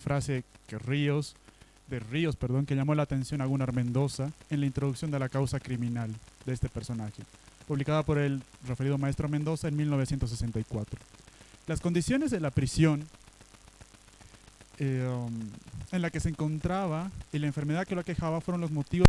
frase de Ríos, perdón, que llamó la atención a Gunnar Mendoza en la introducción de la causa criminal de este personaje, publicada por el referido maestro Mendoza en 1964. Las condiciones de la prisión en la que se encontraba y la enfermedad que lo aquejaba fueron los motivos.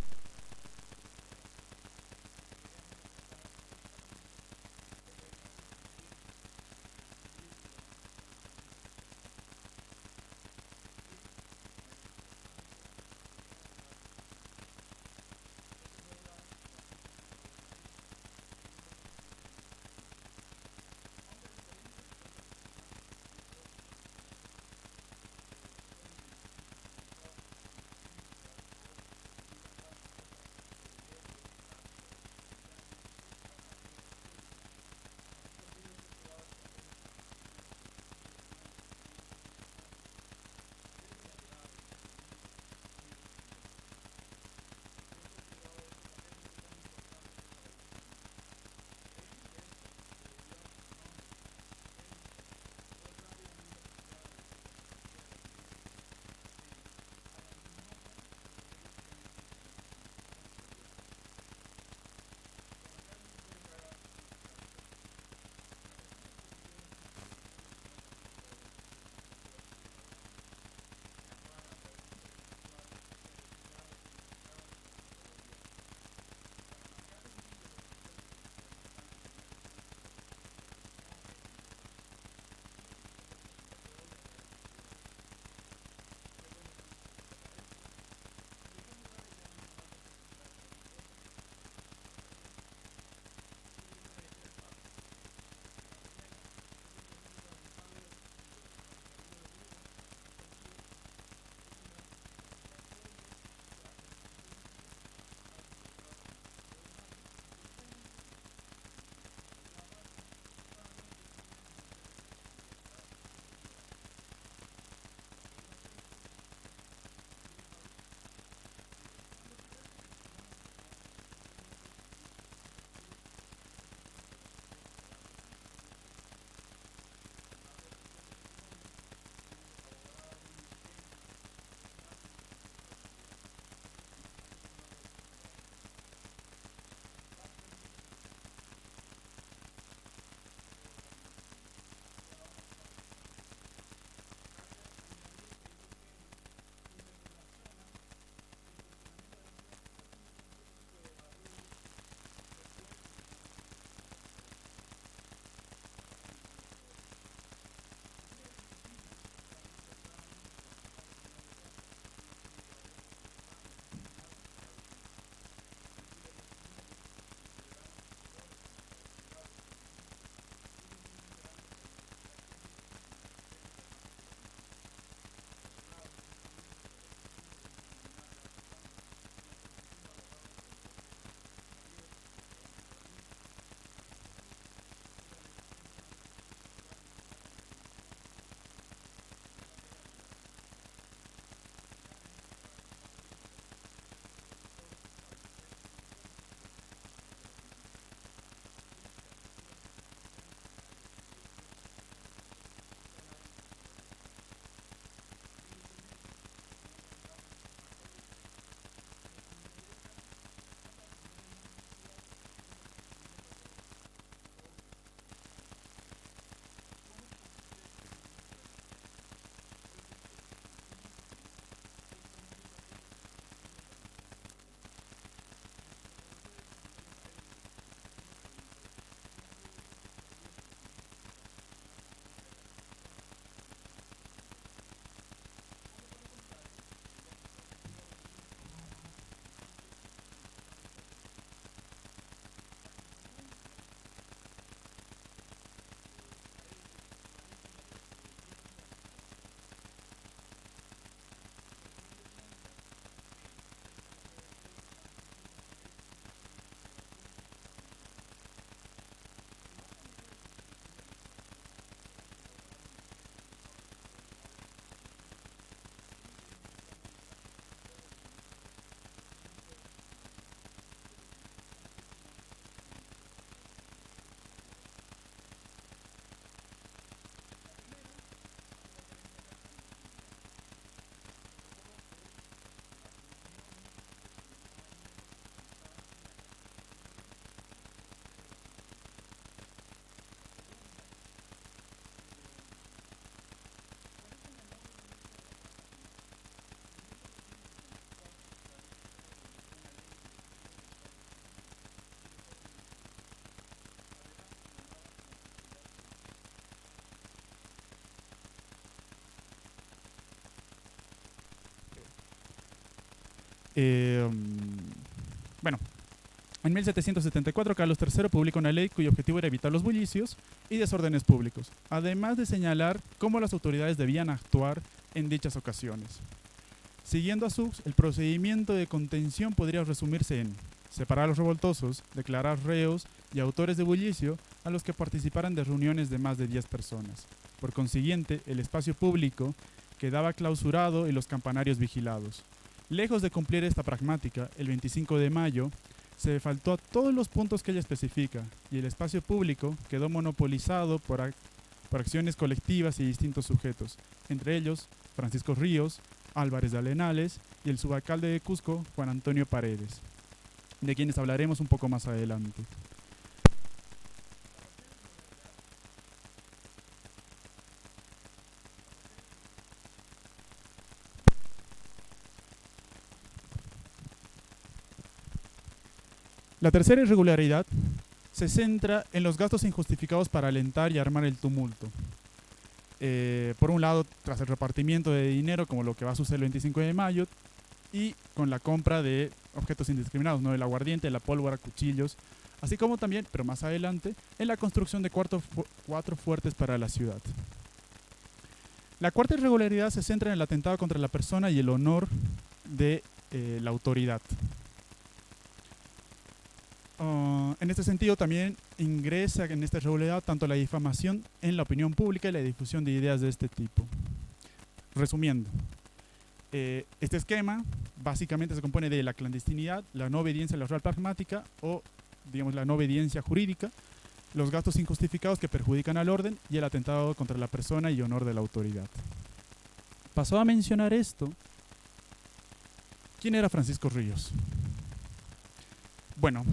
Eh, bueno, en 1774 Carlos III publica una ley cuyo objetivo era evitar los bullicios y desórdenes públicos, además de señalar cómo las autoridades debían actuar en dichas ocasiones. Siguiendo a Sux, el procedimiento de contención podría resumirse en separar a los revoltosos, declarar reos y autores de bullicio a los que participaran de reuniones de más de 10 personas. Por consiguiente, el espacio público quedaba clausurado y los campanarios vigilados. Lejos de cumplir esta pragmática, el 25 de mayo se faltó a todos los puntos que ella especifica y el espacio público quedó monopolizado por acciones colectivas y distintos sujetos, entre ellos Francisco Ríos, Álvarez de Alenales y el subalcalde de Cusco, Juan Antonio Paredes, de quienes hablaremos un poco más adelante. La tercera irregularidad se centra en los gastos injustificados para alentar y armar el tumulto. Por un lado, tras el repartimiento de dinero, como lo que va a suceder el 25 de mayo, y con la compra de objetos indiscriminados, ¿no? El aguardiente, la pólvora, cuchillos, así como también, pero más adelante, en la construcción de cuatro fuertes para la ciudad. La cuarta irregularidad se centra en el atentado contra la persona y el honor de la autoridad. En este sentido también ingresa en esta irregularidad tanto la difamación en la opinión pública y la difusión de ideas de este tipo. Resumiendo, este esquema básicamente se compone de la clandestinidad, la no obediencia a la real pragmática o, digamos, la no obediencia jurídica, los gastos injustificados que perjudican al orden y el atentado contra la persona y honor de la autoridad. Pasó a mencionar esto. ¿Quién era Francisco Ríos? Bueno,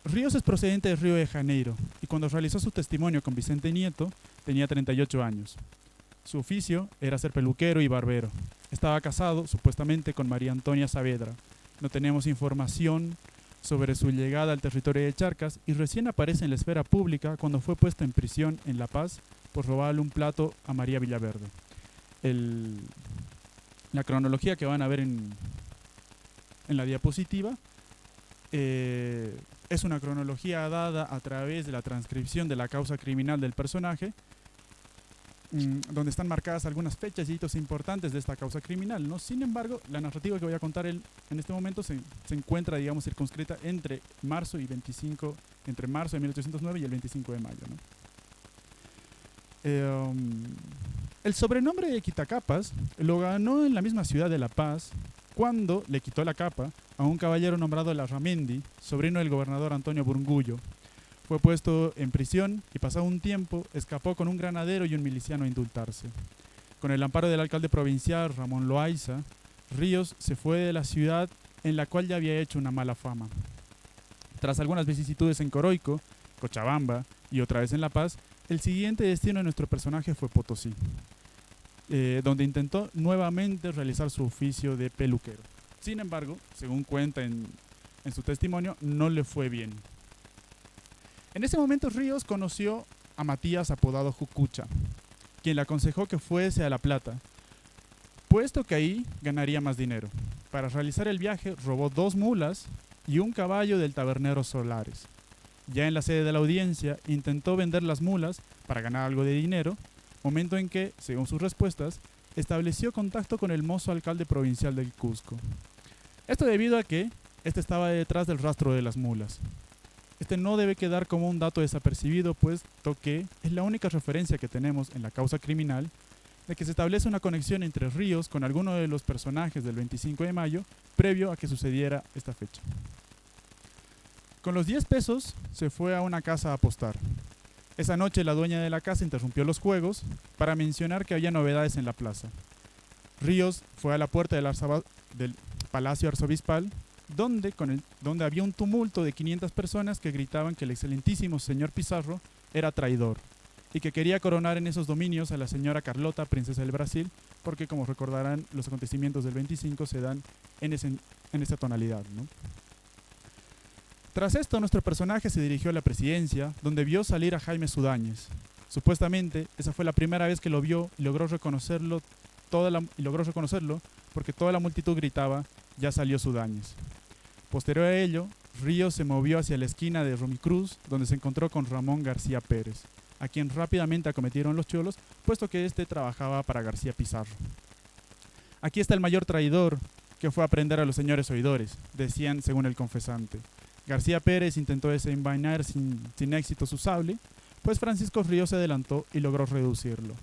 Ríos es procedente de Río de Janeiro y cuando realizó su testimonio con Vicente Nieto tenía 38 años. Su oficio era ser peluquero y barbero. Estaba casado, supuestamente, con María Antonia Saavedra. No tenemos información sobre su llegada al territorio de Charcas y recién aparece en la esfera pública cuando fue puesto en prisión en La Paz por robarle un plato a María Villaverde. La cronología que van a ver en la diapositiva es una cronología dada a través de la transcripción de la causa criminal del personaje, donde están marcadas algunas fechas y hitos importantes de esta causa criminal, ¿no? Sin embargo, la narrativa que voy a contar en este momento se encuentra, digamos, circunscrita entre marzo de 1809 y el 25 de mayo, ¿no? El sobrenombre de Quitacapas lo ganó en la misma ciudad de La Paz cuando le quitó la capa a un caballero nombrado Larramendi, sobrino del gobernador Antonio Burngullo. Fue puesto en prisión y pasado un tiempo escapó con un granadero y un miliciano a indultarse. Con el amparo del alcalde provincial Ramón Loaiza, Ríos se fue de la ciudad en la cual ya había hecho una mala fama. Tras algunas vicisitudes en Coroico, Cochabamba y otra vez en La Paz, el siguiente destino de nuestro personaje fue Potosí, donde intentó nuevamente realizar su oficio de peluquero. Sin embargo, según cuenta en su testimonio, no le fue bien. En ese momento Ríos conoció a Matías apodado Jucucha, quien le aconsejó que fuese a La Plata, puesto que ahí ganaría más dinero. Para realizar el viaje robó 2 mulas y un caballo del tabernero Solares. Ya en la sede de la audiencia intentó vender las mulas para ganar algo de dinero, momento en que, según sus respuestas, estableció contacto con el mozo alcalde provincial del Cusco. Esto debido a que este estaba detrás del rastro de las mulas. Este no debe quedar como un dato desapercibido, puesto que es la única referencia que tenemos en la causa criminal de que se establece una conexión entre Ríos con alguno de los personajes del 25 de mayo previo a que sucediera esta fecha. Con los 10 pesos se fue a una casa a apostar. Esa noche la dueña de la casa interrumpió los juegos para mencionar que había novedades en la plaza. Ríos fue a la puerta del Palacio Arzobispal, donde había un tumulto de 500 personas que gritaban que el excelentísimo señor Pizarro era traidor y que quería coronar en esos dominios a la señora Carlota, princesa del Brasil, porque, como recordarán, los acontecimientos del 25 se dan en esa tonalidad, ¿no? Tras esto, nuestro personaje se dirigió a la presidencia, donde vio salir a Jaime Sudáñez. Supuestamente, esa fue la primera vez que lo vio y logró reconocerlo porque toda la multitud gritaba ya salió Sudáñez. Posterior a ello, Ríos se movió hacia la esquina de Romicruz, donde se encontró con Ramón García Pérez, a quien rápidamente acometieron los cholos, puesto que éste trabajaba para García Pizarro. Aquí está el mayor traidor que fue a prender a los señores oidores, decían según el confesante. García Pérez intentó desenvainar sin éxito su sable, pues Francisco Ríos se adelantó y logró reducirlo.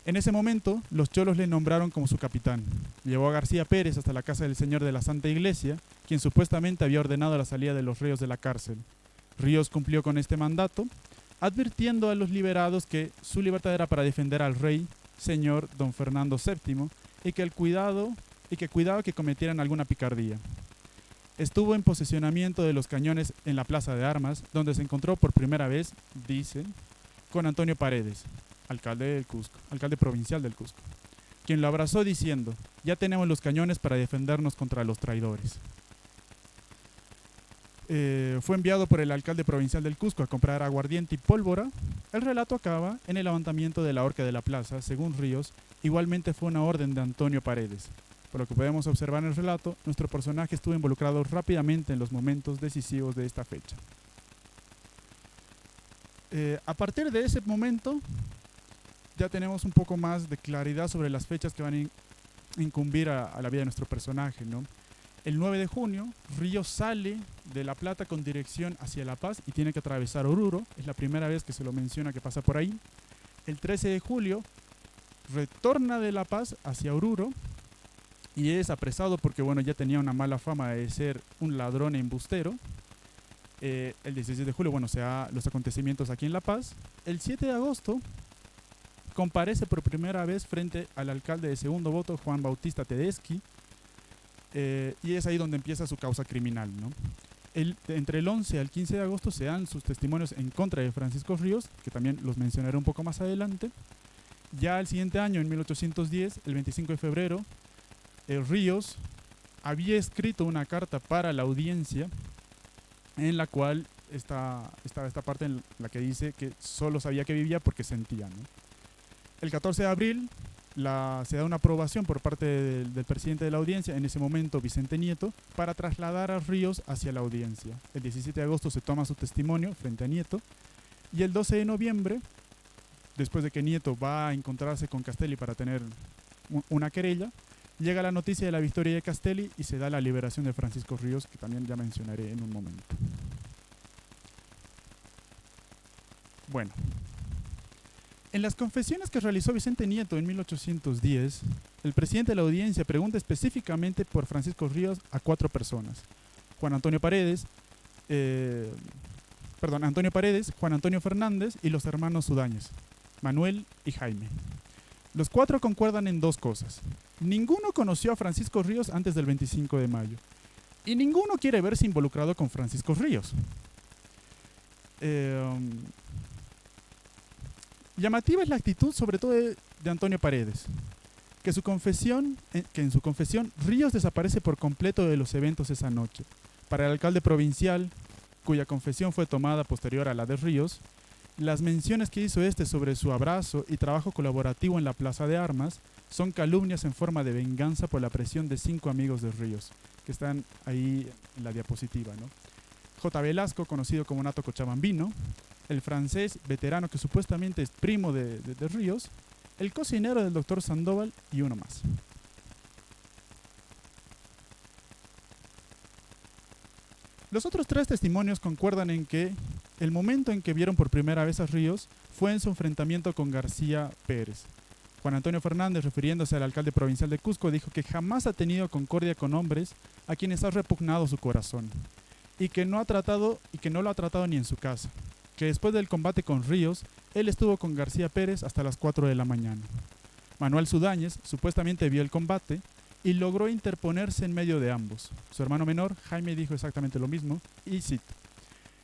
En ese momento, los cholos le nombraron como su capitán. Llevó a García Pérez hasta la casa del señor de la Santa Iglesia, quien supuestamente había ordenado la salida de los Ríos de la cárcel. Ríos cumplió con este mandato, advirtiendo a los liberados que su libertad era para defender al rey, señor don Fernando VII, y que cuidaba que cometieran alguna picardía. Estuvo en posesionamiento de los cañones en la plaza de armas, donde se encontró por primera vez, dicen, con Antonio Paredes, alcalde provincial del Cusco, quien lo abrazó diciendo: ya tenemos los cañones para defendernos contra los traidores. Fue enviado por el alcalde provincial del Cusco a comprar aguardiente y pólvora. El relato acaba en el levantamiento de la horca de la plaza. Según Ríos, igualmente fue una orden de Antonio Paredes. Por lo que podemos observar en el relato, nuestro personaje estuvo involucrado rápidamente en los momentos decisivos de esta fecha. A partir de ese momento, ya tenemos un poco más de claridad sobre las fechas que van a incumbir a la vida de nuestro personaje, ¿no? El 9 de junio, Ríos sale de La Plata con dirección hacia La Paz y tiene que atravesar Oruro. Es la primera vez que se lo menciona que pasa por ahí. El 13 de julio, retorna de La Paz hacia Oruro y es apresado porque, bueno, ya tenía una mala fama de ser un ladrón e embustero. El 16 de julio, bueno, se da los acontecimientos aquí en La Paz. El 7 de agosto, comparece por primera vez frente al alcalde de segundo voto, Juan Bautista Tedeschi, y es ahí donde empieza su causa criminal, ¿no? Entre el 11 al 15 de agosto se dan sus testimonios en contra de Francisco Ríos, que también los mencionaré un poco más adelante. Ya el siguiente año, en 1810, el 25 de febrero, Ríos había escrito una carta para la audiencia en la cual está esta parte en la que dice que solo sabía que vivía porque sentía, ¿no? El 14 de abril se da una aprobación por parte del presidente de la audiencia, en ese momento Vicente Nieto, para trasladar a Ríos hacia la audiencia. El 17 de agosto se toma su testimonio frente a Nieto y el 12 de noviembre, después de que Nieto va a encontrarse con Castelli para tener una querella, llega la noticia de la victoria de Castelli y se da la liberación de Francisco Ríos, que también ya mencionaré en un momento. Bueno, en las confesiones que realizó Vicente Nieto en 1810, el presidente de la audiencia pregunta específicamente por Francisco Ríos a 4 personas: Antonio Paredes, Juan Antonio Fernández y los hermanos Sudáñez, Manuel y Jaime. Los 4 concuerdan en 2 cosas. Ninguno conoció a Francisco Ríos antes del 25 de mayo y ninguno quiere verse involucrado con Francisco Ríos. Llamativa es la actitud sobre todo de Antonio Paredes, que en su confesión Ríos desaparece por completo de los eventos esa noche. Para el alcalde provincial, cuya confesión fue tomada posterior a la de Ríos, las menciones que hizo este sobre su abrazo y trabajo colaborativo en la plaza de armas son calumnias en forma de venganza por la presión de 5 amigos de Ríos, que están ahí en la diapositiva, ¿no? J. Velasco, conocido como Nato Cochabambino; el francés veterano que supuestamente es primo de Ríos; el cocinero del doctor Sandoval y uno más. Los otros 3 testimonios concuerdan en que el momento en que vieron por primera vez a Ríos fue en su enfrentamiento con García Pérez. Juan Antonio Fernández, refiriéndose al alcalde provincial de Cusco, dijo que jamás ha tenido concordia con hombres a quienes ha repugnado su corazón y que no lo ha tratado ni en su casa, que después del combate con Ríos, él estuvo con García Pérez hasta las 4 de la mañana. Manuel Sudáñez supuestamente vio el combate y logró interponerse en medio de ambos. Su hermano menor, Jaime, dijo exactamente lo mismo, y cito: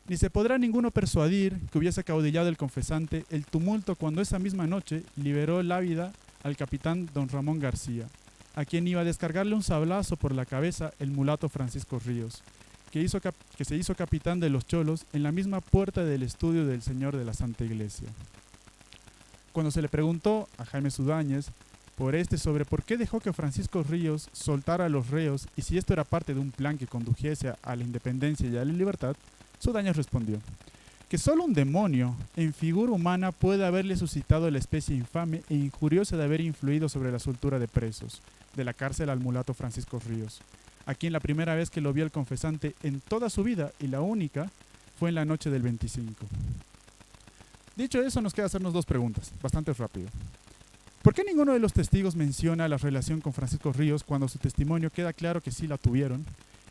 ni se podrá ninguno persuadir que hubiese caudillado el confesante el tumulto cuando esa misma noche liberó la vida al capitán don Ramón García, a quien iba a descargarle un sablazo por la cabeza el mulato Francisco Ríos, que se hizo capitán de los cholos en la misma puerta del estudio del señor de la Santa Iglesia. Cuando se le preguntó a Jaime Sudáñez por este sobre por qué dejó que Francisco Ríos soltara a los reos y si esto era parte de un plan que condujese a la independencia y a la libertad, Sudáñez respondió que solo un demonio en figura humana puede haberle suscitado la especie infame e injuriosa de haber influido sobre la soltura de presos de la cárcel al mulato Francisco Ríos, a quien la primera vez que lo vio el confesante en toda su vida y la única fue en la noche del 25. Dicho eso, nos queda hacernos dos preguntas, bastante rápido. ¿Por qué ninguno de los testigos menciona la relación con Francisco Ríos cuando su testimonio queda claro que sí la tuvieron?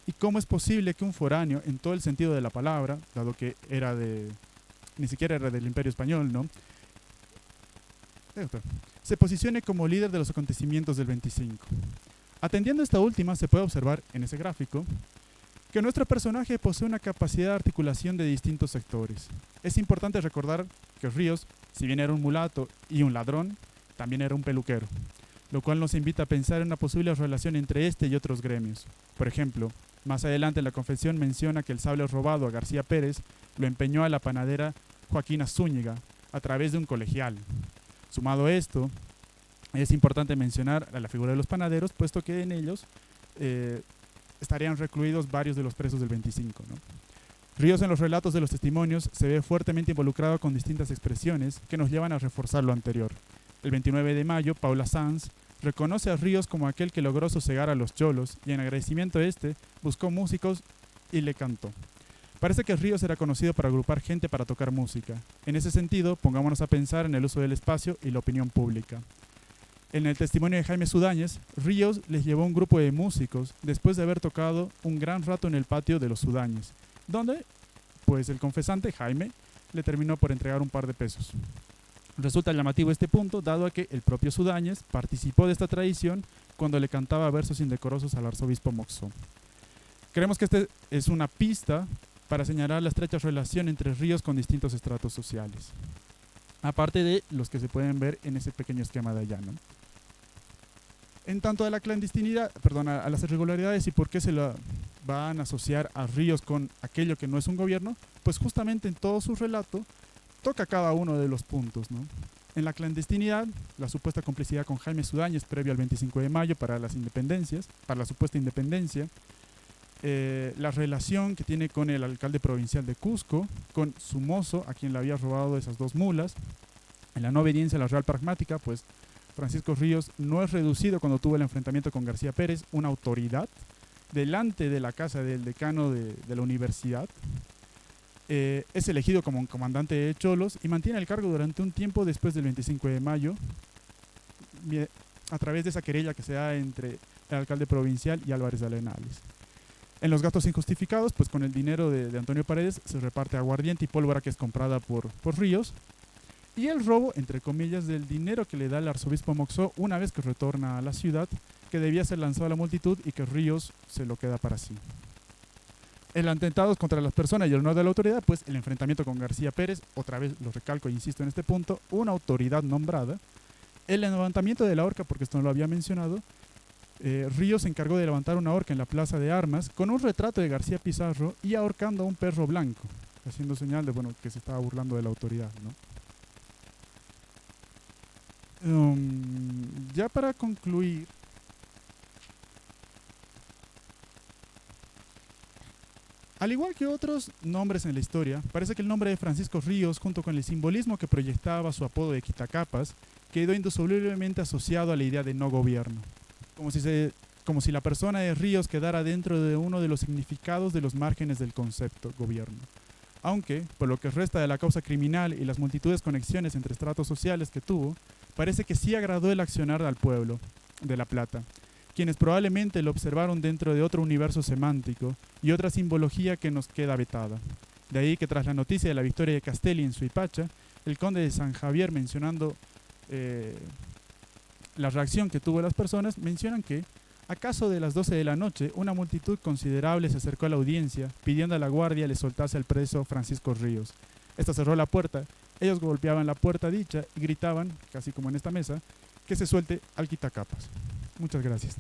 ¿Y cómo es posible que un foráneo, en todo el sentido de la palabra, dado que ni siquiera era del Imperio Español, ¿no?, se posicione como líder de los acontecimientos del 25? Atendiendo a esta última, se puede observar en ese gráfico que nuestro personaje posee una capacidad de articulación de distintos sectores. Es importante recordar que Ríos, si bien era un mulato y un ladrón, también era un peluquero, lo cual nos invita a pensar en una posible relación entre este y otros gremios. Por ejemplo, más adelante la confesión menciona que el sable robado a García Pérez lo empeñó a la panadera Joaquina Zúñiga a través de un colegial. Sumado a esto, es importante mencionar a la figura de los panaderos, puesto que en ellos estarían recluidos varios de los presos del 25, ¿no? Ríos en los relatos de los testimonios se ve fuertemente involucrado con distintas expresiones que nos llevan a reforzar lo anterior. El 29 de mayo, Paula Sanz reconoce a Ríos como aquel que logró sosegar a los cholos y en agradecimiento a este buscó músicos y le cantó. Parece que Ríos era conocido para agrupar gente para tocar música. En ese sentido, pongámonos a pensar en el uso del espacio y la opinión pública. En el testimonio de Jaime Sudáñez, Ríos les llevó un grupo de músicos después de haber tocado un gran rato en el patio de los Sudáñez, donde, pues el confesante, Jaime, le terminó por entregar un par de pesos. Resulta llamativo este punto, dado a que el propio Sudáñez participó de esta tradición cuando le cantaba versos indecorosos al arzobispo Moxó. Creemos que este es una pista para señalar la estrecha relación entre Ríos con distintos estratos sociales, aparte de los que se pueden ver en ese pequeño esquema de allá, ¿no? En tanto a la clandestinidad, a las irregularidades y por qué se la van a asociar a Ríos con aquello que no es un gobierno, pues justamente en todo su relato toca cada uno de los puntos, ¿no? En la clandestinidad, la supuesta complicidad con Jaime Sudáñez previo al 25 de mayo para las independencias, para la supuesta independencia, la relación que tiene con el alcalde provincial de Cusco, con su mozo, a quien le había robado esas dos mulas. En la no obediencia a la Real Pragmática, pues Francisco Ríos no es reducido cuando tuvo el enfrentamiento con García Pérez, una autoridad, delante de la casa del decano de la universidad. Es elegido como un comandante de Cholos y mantiene el cargo durante un tiempo después del 25 de mayo, a través de esa querella que se da entre el alcalde provincial y Álvarez de Arenales. En los gastos injustificados, pues con el dinero de Antonio Paredes se reparte aguardiente y pólvora que es comprada por Ríos. Y el robo, entre comillas, del dinero que le da el arzobispo Moxó una vez que retorna a la ciudad, que debía ser lanzado a la multitud y que Ríos se lo queda para sí. El atentado contra las personas y el honor de la autoridad, pues el enfrentamiento con García Pérez, otra vez lo recalco e insisto en este punto, una autoridad nombrada. El levantamiento de la horca, porque esto no lo había mencionado, Ríos se encargó de levantar una horca en la Plaza de Armas con un retrato de García Pizarro y ahorcando a un perro blanco, haciendo señal de que se estaba burlando de la autoridad, ¿no? Ya para concluir, al igual que otros nombres en la historia, parece que el nombre de Francisco Ríos, junto con el simbolismo que proyectaba su apodo de Quitacapas, quedó indisolublemente asociado a la idea de no gobierno, como si la persona de Ríos quedara dentro de uno de los significados de los márgenes del concepto gobierno. Aunque, por lo que resta de la causa criminal y las multitudes conexiones entre estratos sociales que tuvo, parece que sí agradó el accionar al pueblo de La Plata, quienes probablemente lo observaron dentro de otro universo semántico y otra simbología que nos queda vetada. De ahí que tras la noticia de la victoria de Castelli en Suipacha, el conde de San Javier, mencionando la reacción que tuvo las personas, mencionan que, acaso de las 12 de la noche, una multitud considerable se acercó a la audiencia, pidiendo a la guardia le soltase al preso Francisco Ríos. Esta cerró la puerta, ellos golpeaban la puerta dicha y gritaban, casi como en esta mesa, que se suelte al quitacapas. Muchas gracias.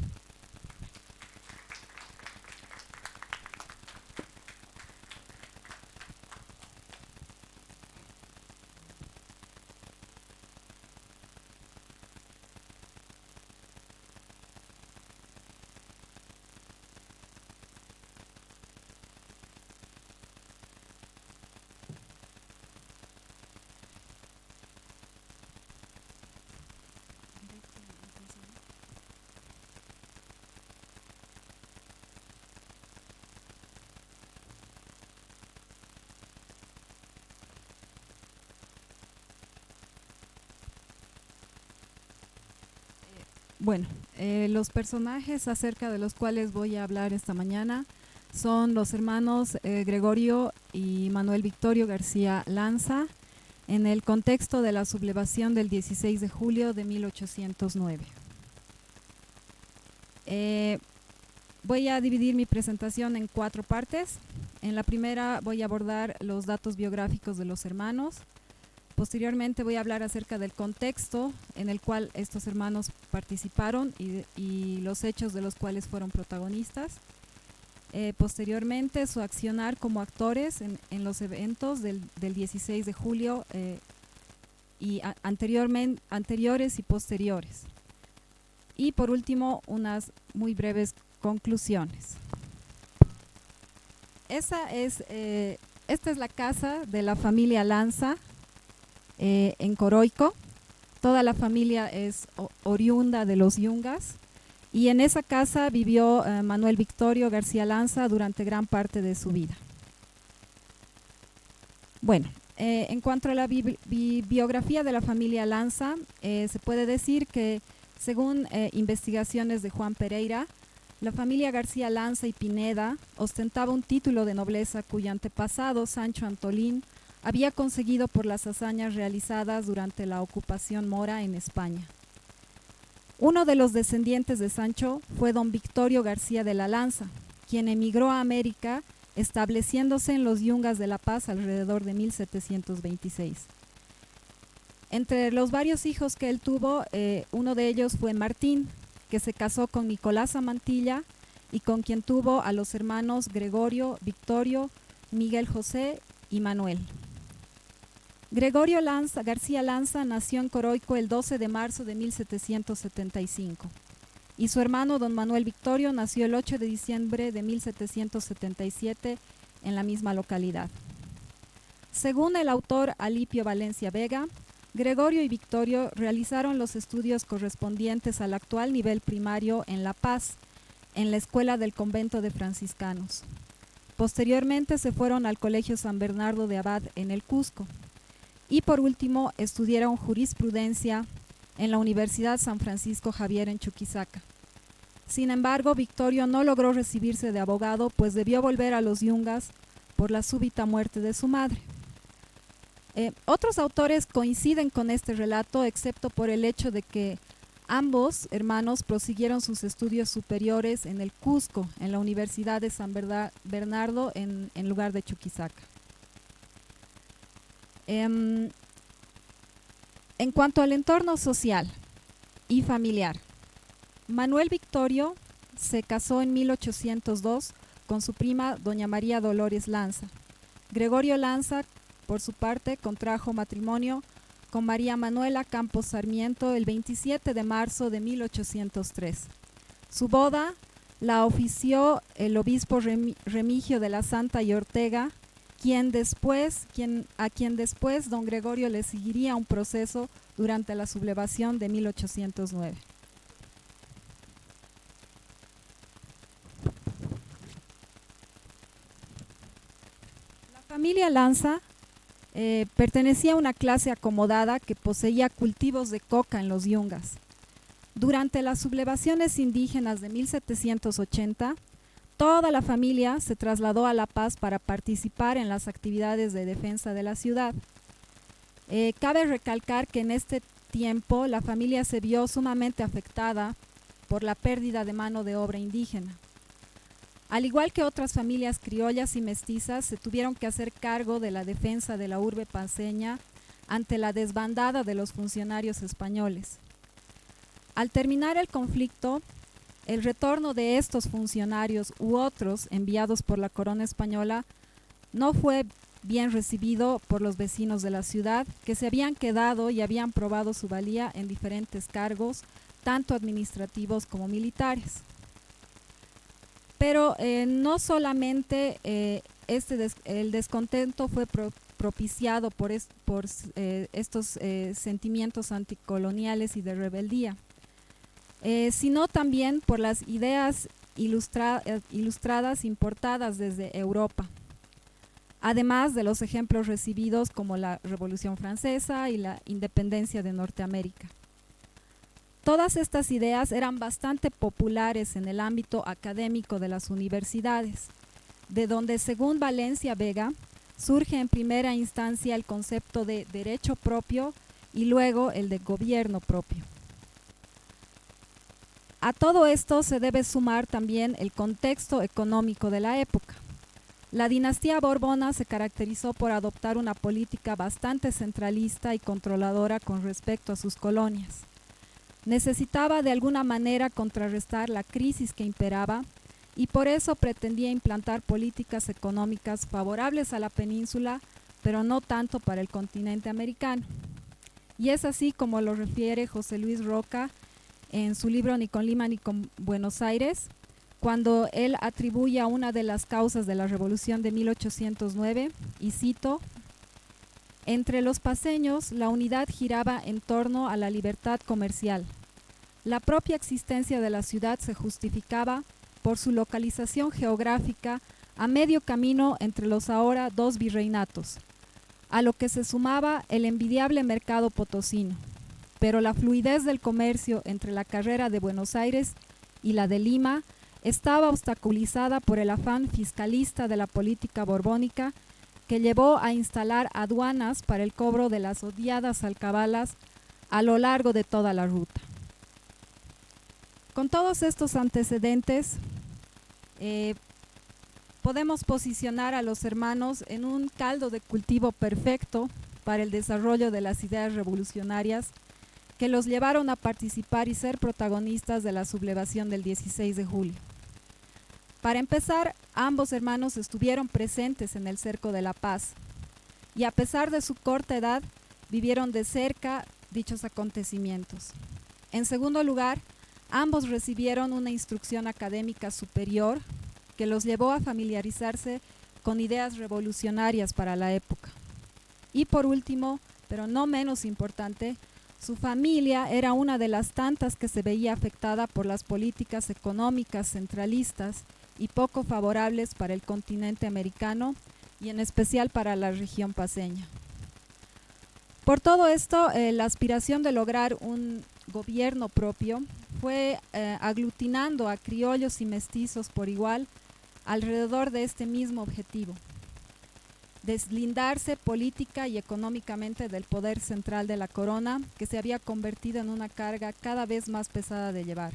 Bueno, los personajes acerca de los cuales voy a hablar esta mañana son los hermanos Gregorio y Manuel Victorio García Lanza, en el contexto de la sublevación del 16 de julio de 1809. Voy a dividir mi presentación en 4 partes. En la primera voy a abordar los datos biográficos de los hermanos. Posteriormente voy a hablar acerca del contexto en el cual estos hermanos participaron y los hechos de los cuales fueron protagonistas. Posteriormente, su accionar como actores en los eventos del 16 de julio y anteriores y posteriores. Y por último, unas muy breves conclusiones. Esta es la casa de la familia Lanza en Coroico. Toda la familia es oriunda de los Yungas. Y en esa casa vivió Manuel Victorio García Lanza durante gran parte de su vida. Bueno, en cuanto a la biografía de la familia Lanza, se puede decir que, según investigaciones de Juan Pereira, la familia García Lanza y Pineda ostentaba un título de nobleza cuyo antepasado, Sancho Antolín, había conseguido por las hazañas realizadas durante la ocupación mora en España. Uno de los descendientes de Sancho fue don Victorio García de la Lanza, quien emigró a América, estableciéndose en los Yungas de La Paz alrededor de 1726. Entre los varios hijos que él tuvo, uno de ellos fue Martín, que se casó con Nicolasa Mantilla y con quien tuvo a los hermanos Gregorio, Victorio, Miguel José y Manuel. Gregorio García Lanza nació en Coroico el 12 de marzo de 1775 y su hermano don Manuel Victorio nació el 8 de diciembre de 1777 en la misma localidad. Según el autor Alipio Valencia Vega, Gregorio y Victorio realizaron los estudios correspondientes al actual nivel primario en La Paz, en la escuela del convento de franciscanos. Posteriormente se fueron al Colegio San Bernardo de Abad en el Cusco. Y por último, estudiaron jurisprudencia en la Universidad San Francisco Javier en Chuquisaca. Sin embargo, Victorio no logró recibirse de abogado, pues debió volver a los Yungas por la súbita muerte de su madre. Otros autores coinciden con este relato, excepto por el hecho de que ambos hermanos prosiguieron sus estudios superiores en el Cusco, en la Universidad de San Bernardo, en lugar de Chuquisaca. En cuanto al entorno social y familiar, Manuel Victorio se casó en 1802 con su prima doña María Dolores Lanza. Gregorio Lanza, por su parte, contrajo matrimonio con María Manuela Campos Sarmiento el 27 de marzo de 1803. Su boda la ofició el obispo Remigio de la Santa y Ortega, a quien después don Gregorio le seguiría un proceso durante la sublevación de 1809. La familia Lanza pertenecía a una clase acomodada que poseía cultivos de coca en los Yungas. Durante las sublevaciones indígenas de 1780, toda la familia se trasladó a La Paz para participar en las actividades de defensa de la ciudad. Cabe recalcar que en este tiempo la familia se vio sumamente afectada por la pérdida de mano de obra indígena. Al igual que otras familias criollas y mestizas, se tuvieron que hacer cargo de la defensa de la urbe paceña ante la desbandada de los funcionarios españoles. Al terminar el conflicto, el retorno de estos funcionarios u otros enviados por la corona española no fue bien recibido por los vecinos de la ciudad, que se habían quedado y habían probado su valía en diferentes cargos, tanto administrativos como militares. Pero no solamente el descontento fue propiciado por estos sentimientos anticoloniales y de rebeldía, sino también por las ideas ilustradas importadas desde Europa, además de los ejemplos recibidos como la Revolución Francesa y la independencia de Norteamérica. Todas estas ideas eran bastante populares en el ámbito académico de las universidades, de donde, según Valencia Vega, surge en primera instancia el concepto de derecho propio y luego el de gobierno propio. A todo esto se debe sumar también el contexto económico de la época. La dinastía borbona se caracterizó por adoptar una política bastante centralista y controladora con respecto a sus colonias. Necesitaba de alguna manera contrarrestar la crisis que imperaba y por eso pretendía implantar políticas económicas favorables a la península, pero no tanto para el continente americano. Y es así como lo refiere José Luis Roca en su libro Ni con Lima ni con Buenos Aires, cuando él atribuye a una de las causas de la revolución de 1809, y cito: entre los paceños la unidad giraba en torno a la libertad comercial. La propia existencia de la ciudad se justificaba por su localización geográfica a medio camino entre los ahora dos virreinatos, a lo que se sumaba el envidiable mercado potosino. Pero la fluidez del comercio entre la carrera de Buenos Aires y la de Lima estaba obstaculizada por el afán fiscalista de la política borbónica, que llevó a instalar aduanas para el cobro de las odiadas alcabalas a lo largo de toda la ruta. Con todos estos antecedentes, podemos posicionar a los hermanos en un caldo de cultivo perfecto para el desarrollo de las ideas revolucionarias que los llevaron a participar y ser protagonistas de la sublevación del 16 de julio. Para empezar, ambos hermanos estuvieron presentes en el Cerco de la Paz y, a pesar de su corta edad, vivieron de cerca dichos acontecimientos. En segundo lugar, ambos recibieron una instrucción académica superior que los llevó a familiarizarse con ideas revolucionarias para la época. Y por último, pero no menos importante, su familia era una de las tantas que se veía afectada por las políticas económicas centralistas y poco favorables para el continente americano y en especial para la región paceña. Por todo esto, la aspiración de lograr un gobierno propio fue aglutinando a criollos y mestizos por igual alrededor de este mismo objetivo: deslindarse política y económicamente del poder central de la corona, que se había convertido en una carga cada vez más pesada de llevar.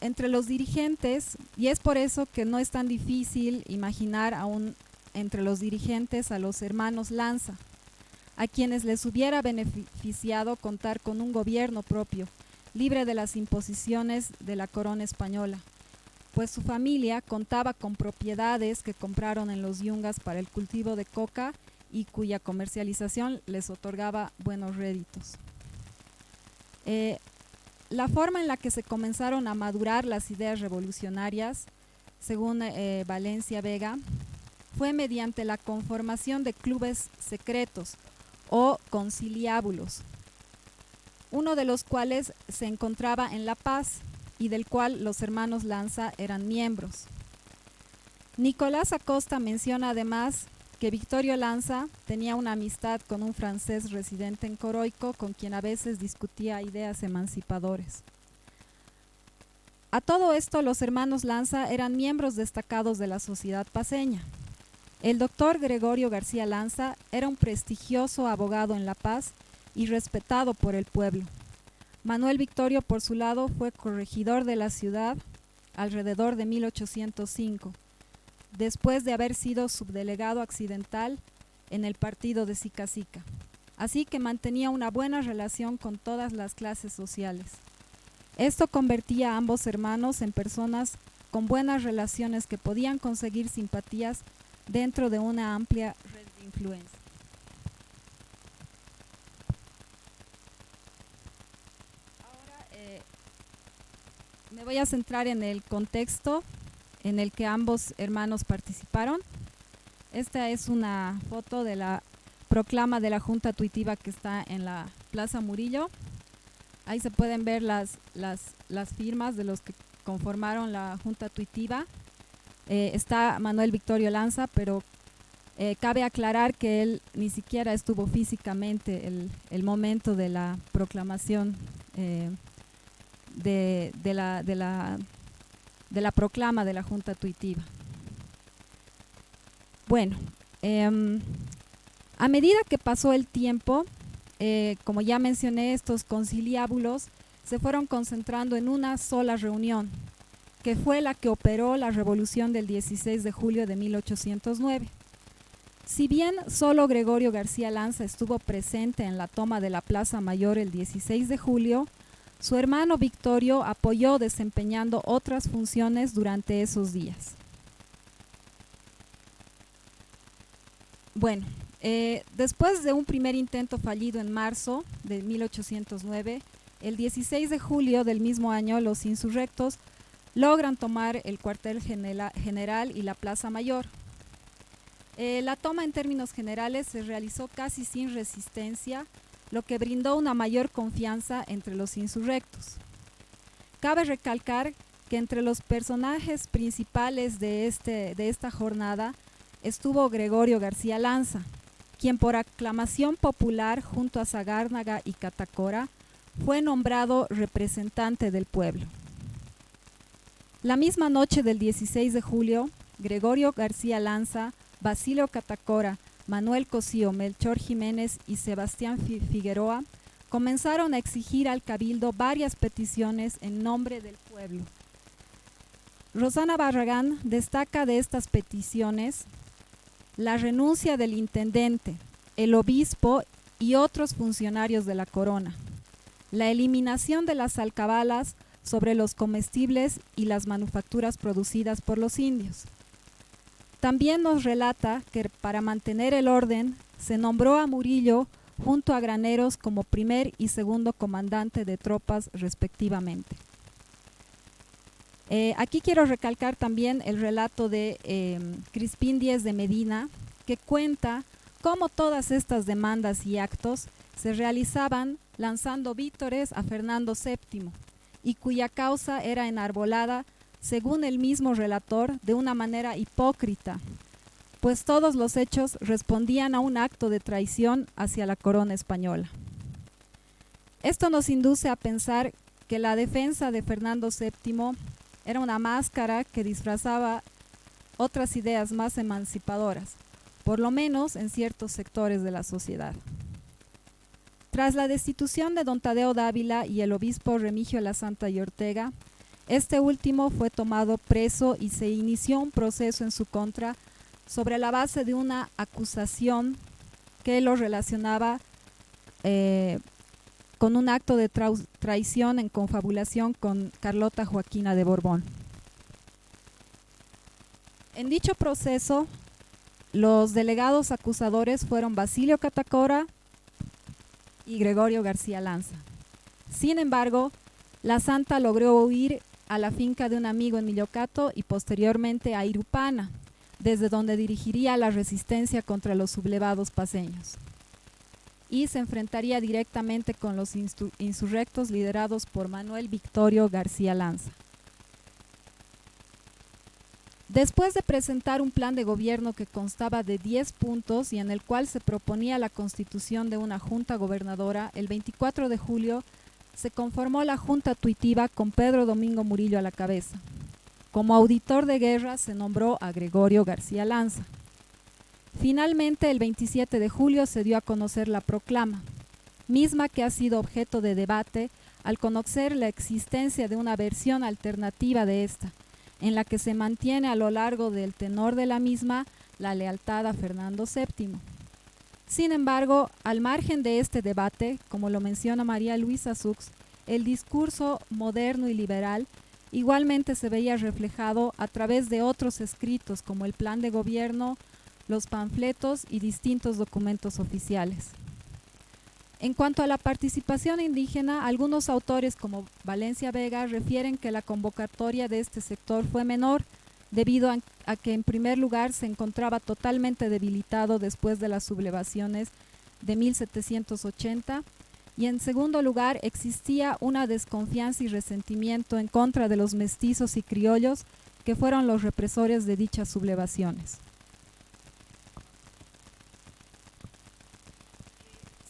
Entre los dirigentes, y es por eso que no es tan difícil imaginar aún entre los dirigentes a los hermanos Lanza, a quienes les hubiera beneficiado contar con un gobierno propio, libre de las imposiciones de la corona española, pues su familia contaba con propiedades que compraron en los yungas para el cultivo de coca y cuya comercialización les otorgaba buenos réditos. La forma en la que se comenzaron a madurar las ideas revolucionarias, según Valencia Vega, fue mediante la conformación de clubes secretos o conciliábulos, uno de los cuales se encontraba en La Paz y del cual los hermanos Lanza eran miembros. Nicolás Acosta menciona además que Victorio Lanza tenía una amistad con un francés residente en Coroico, con quien a veces discutía ideas emancipadores. A todo esto, los hermanos Lanza eran miembros destacados de la sociedad paceña. El doctor Gregorio García Lanza era un prestigioso abogado en La Paz y respetado por el pueblo. Manuel Victorio, por su lado, fue corregidor de la ciudad alrededor de 1805, después de haber sido subdelegado accidental en el partido de Sica Sica. Así que mantenía una buena relación con todas las clases sociales. Esto convertía a ambos hermanos en personas con buenas relaciones que podían conseguir simpatías dentro de una amplia red de influencia. Ahora me voy a centrar en el contexto en el que ambos hermanos participaron. Esta es una foto de la proclama de la Junta Tuitiva que está en la Plaza Murillo. Ahí se pueden ver las firmas de los que conformaron la Junta Tuitiva. Está Manuel Victorio Lanza, pero Cabe aclarar que él ni siquiera estuvo físicamente el momento de la proclamación de la proclama de la Junta Tuitiva. Bueno, a medida que pasó el tiempo, como ya mencioné, estos conciliábulos se fueron concentrando en una sola reunión, que fue la que operó la revolución del 16 de julio de 1809. Si bien solo Gregorio García Lanza estuvo presente en la toma de la Plaza Mayor el 16 de julio, su hermano Victorio apoyó desempeñando otras funciones durante esos días. Bueno, después de un primer intento fallido en marzo de 1809, el 16 de julio del mismo año los insurrectos logran tomar el cuartel general y la Plaza Mayor. La toma en términos generales se realizó casi sin resistencia, lo que brindó una mayor confianza entre los insurrectos. Cabe recalcar que entre los personajes principales de esta jornada estuvo Gregorio García Lanza, quien por aclamación popular junto a Sagárnaga y Catacora fue nombrado representante del pueblo. La misma noche del 16 de julio, Gregorio García Lanza, Basilio Catacora, Manuel Cosío, Melchor Jiménez y Sebastián Figueroa comenzaron a exigir al Cabildo varias peticiones en nombre del pueblo. Rosana Barragán destaca de estas peticiones la renuncia del intendente, el obispo y otros funcionarios de la corona, la eliminación de las alcabalas sobre los comestibles y las manufacturas producidas por los indios. También nos relata que para mantener el orden se nombró a Murillo junto a Graneros como primer y segundo comandante de tropas respectivamente. Aquí quiero recalcar también el relato de Crispín Díez de Medina, que cuenta cómo todas estas demandas y actos se realizaban lanzando vítores a Fernando VII y cuya causa era enarbolada, según el mismo relator, de una manera hipócrita, pues todos los hechos respondían a un acto de traición hacia la corona española. Esto nos induce a pensar que la defensa de Fernando VII era una máscara que disfrazaba otras ideas más emancipadoras, por lo menos en ciertos sectores de la sociedad. Tras la destitución de don Tadeo Dávila y el obispo Remigio de la Santa y Ortega, este último fue tomado preso y se inició un proceso en su contra sobre la base de una acusación que lo relacionaba con un acto de traición en confabulación con Carlota Joaquina de Borbón. En dicho proceso, los delegados acusadores fueron Basilio Catacora y Gregorio García Lanza. Sin embargo, la Santa logró huir a la finca de un amigo en Millocato y posteriormente a Irupana, desde donde dirigiría la resistencia contra los sublevados paceños. Y se enfrentaría directamente con los insurrectos liderados por Manuel Victorio García Lanza. Después de presentar un plan de gobierno que constaba de 10 puntos y en el cual se proponía la constitución de una junta gobernadora, el 24 de julio se conformó la Junta Tuitiva con Pedro Domingo Murillo a la cabeza. Como auditor de guerra se nombró a Gregorio García Lanza. Finalmente, el 27 de julio se dio a conocer la proclama, misma que ha sido objeto de debate al conocer la existencia de una versión alternativa de esta, en la que se mantiene a lo largo del tenor de la misma la lealtad a Fernando VII. Sin embargo, al margen de este debate, como lo menciona María Luisa Sux, el discurso moderno y liberal igualmente se veía reflejado a través de otros escritos como el plan de gobierno, los panfletos y distintos documentos oficiales. En cuanto a la participación indígena, algunos autores como Valencia Vega refieren que la convocatoria de este sector fue menor debido a que en primer lugar se encontraba totalmente debilitado después de las sublevaciones de 1780 y en segundo lugar existía una desconfianza y resentimiento en contra de los mestizos y criollos que fueron los represores de dichas sublevaciones.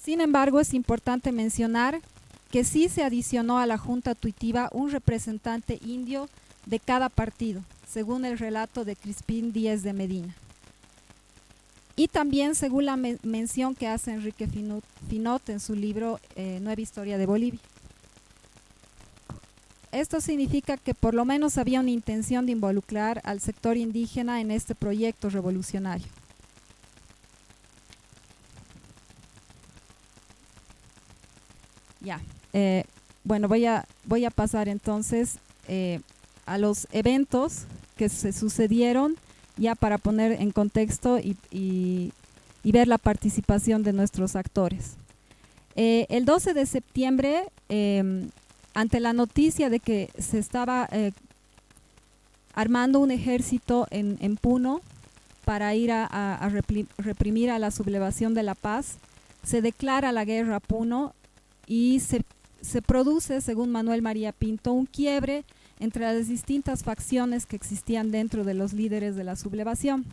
Sin embargo, es importante mencionar que sí se adicionó a la Junta Tuitiva un representante indio de cada partido, según el relato de Crispín Díez de Medina. Y también según la mención que hace Enrique Finot en su libro Nueva Historia de Bolivia. Esto significa que por lo menos había una intención de involucrar al sector indígena en este proyecto revolucionario. Ya, bueno, voy a pasar entonces a los eventos que se sucedieron ya para poner en contexto y ver la participación de nuestros actores. El 12 de septiembre, ante la noticia de que se estaba armando un ejército en Puno para ir a reprimir a la sublevación de La Paz, se declara la guerra a Puno y se produce, según Manuel María Pinto, un quiebre entre las distintas facciones que existían dentro de los líderes de la sublevación.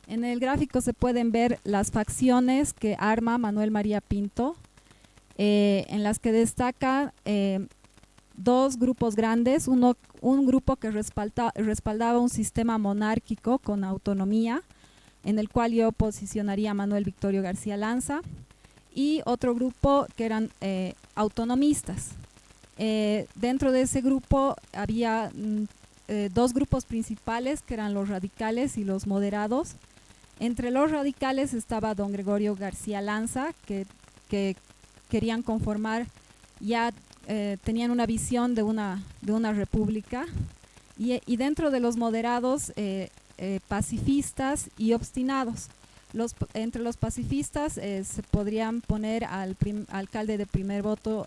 En el gráfico se pueden ver las facciones que arma Manuel María Pinto, en las que destaca dos grupos grandes, un grupo que respaldaba un sistema monárquico con autonomía, en el cual yo posicionaría a Manuel Victorio García Lanza, y otro grupo que eran autonomistas. Dentro de ese grupo había dos grupos principales, que eran los radicales y los moderados. Entre los radicales estaba don Gregorio García Lanza, que querían conformar, ya tenían una visión de una república, y dentro de los moderados, pacifistas y obstinados. Entre los pacifistas se podrían poner al alcalde de primer voto,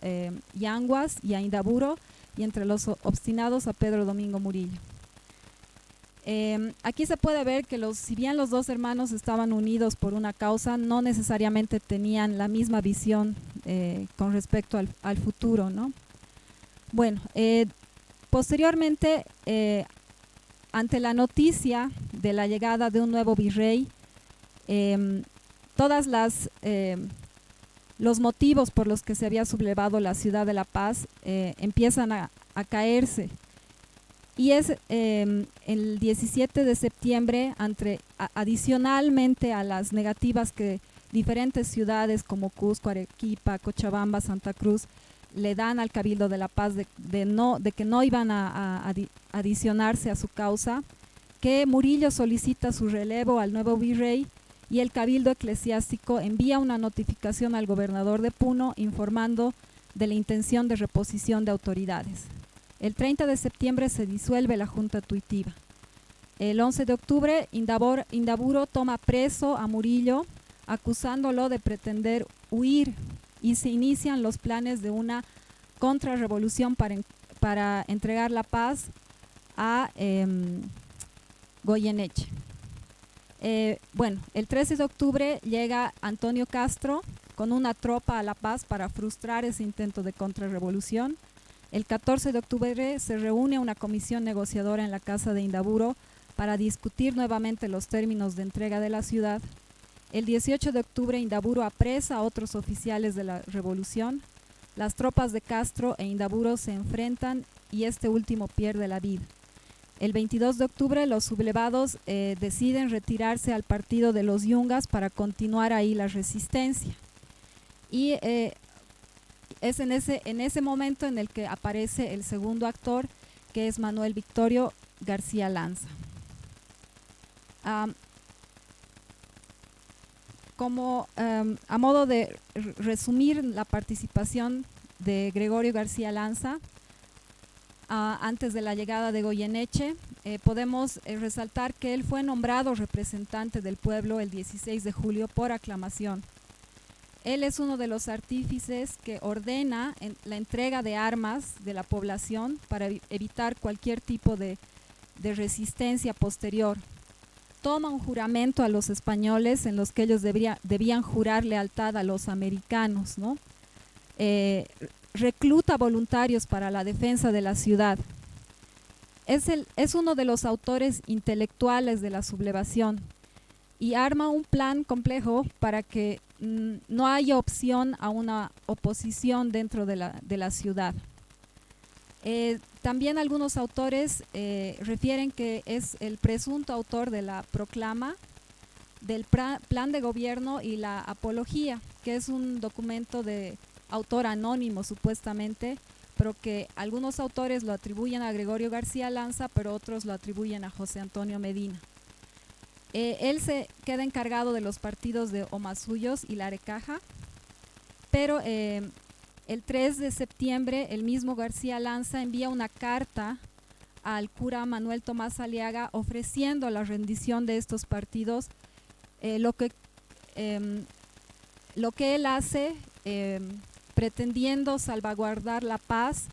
Yanguas, y a Indaburo, y entre los obstinados a Pedro Domingo Murillo. Aquí se puede ver que si bien los dos hermanos estaban unidos por una causa, no necesariamente tenían la misma visión con respecto al futuro, ¿no? Bueno, posteriormente, ante la noticia de la llegada de un nuevo virrey, todas los motivos por los que se había sublevado la ciudad de La Paz empiezan a caerse. Y es el 17 de septiembre, adicionalmente a las negativas que diferentes ciudades como Cusco, Arequipa, Cochabamba, Santa Cruz le dan al Cabildo de La Paz de que no iban a adicionarse a su causa, que Murillo solicita su relevo al nuevo virrey, y el Cabildo Eclesiástico envía una notificación al gobernador de Puno informando de la intención de reposición de autoridades. El 30 de septiembre se disuelve la Junta Tuitiva. El 11 de octubre, Indaburo toma preso a Murillo, acusándolo de pretender huir, y se inician los planes de una contrarrevolución para entregar La Paz a Goyeneche. Bueno, el 13 de octubre llega Antonio Castro con una tropa a La Paz para frustrar ese intento de contrarrevolución. El 14 de octubre se reúne una comisión negociadora en la casa de Indaburo para discutir nuevamente los términos de entrega de la ciudad. El 18 de octubre Indaburo apresa a otros oficiales de la revolución. Las tropas de Castro e Indaburo se enfrentan y este último pierde la vida. El 22 de octubre los sublevados deciden retirarse al partido de los Yungas para continuar ahí la resistencia. Y es en ese momento en el que aparece el segundo actor, que es Manuel Victorio García Lanza. A modo de resumir la participación de Gregorio García Lanza, antes de la llegada de Goyeneche, podemos resaltar que él fue nombrado representante del pueblo el 16 de julio por aclamación. Él es uno de los artífices que ordena la entrega de armas de la población para evitar cualquier tipo de resistencia posterior. Toma un juramento a los españoles en los que ellos debían jurar lealtad a los americanos, ¿no? Recluta voluntarios para la defensa de la ciudad. Es uno de los autores intelectuales de la sublevación y arma un plan complejo para que no hay opción a una oposición dentro de la ciudad. También algunos autores refieren que es el presunto autor de la proclama, del plan de gobierno y la apología, que es un documento de autor anónimo supuestamente, pero que algunos autores lo atribuyen a Gregorio García Lanza, pero otros lo atribuyen a José Antonio Medina. Él se queda encargado de los partidos de Omasuyos y Larecaja, pero el 3 de septiembre el mismo García Lanza envía una carta al cura Manuel Tomás Aliaga ofreciendo la rendición de estos partidos, lo que él hace pretendiendo salvaguardar la paz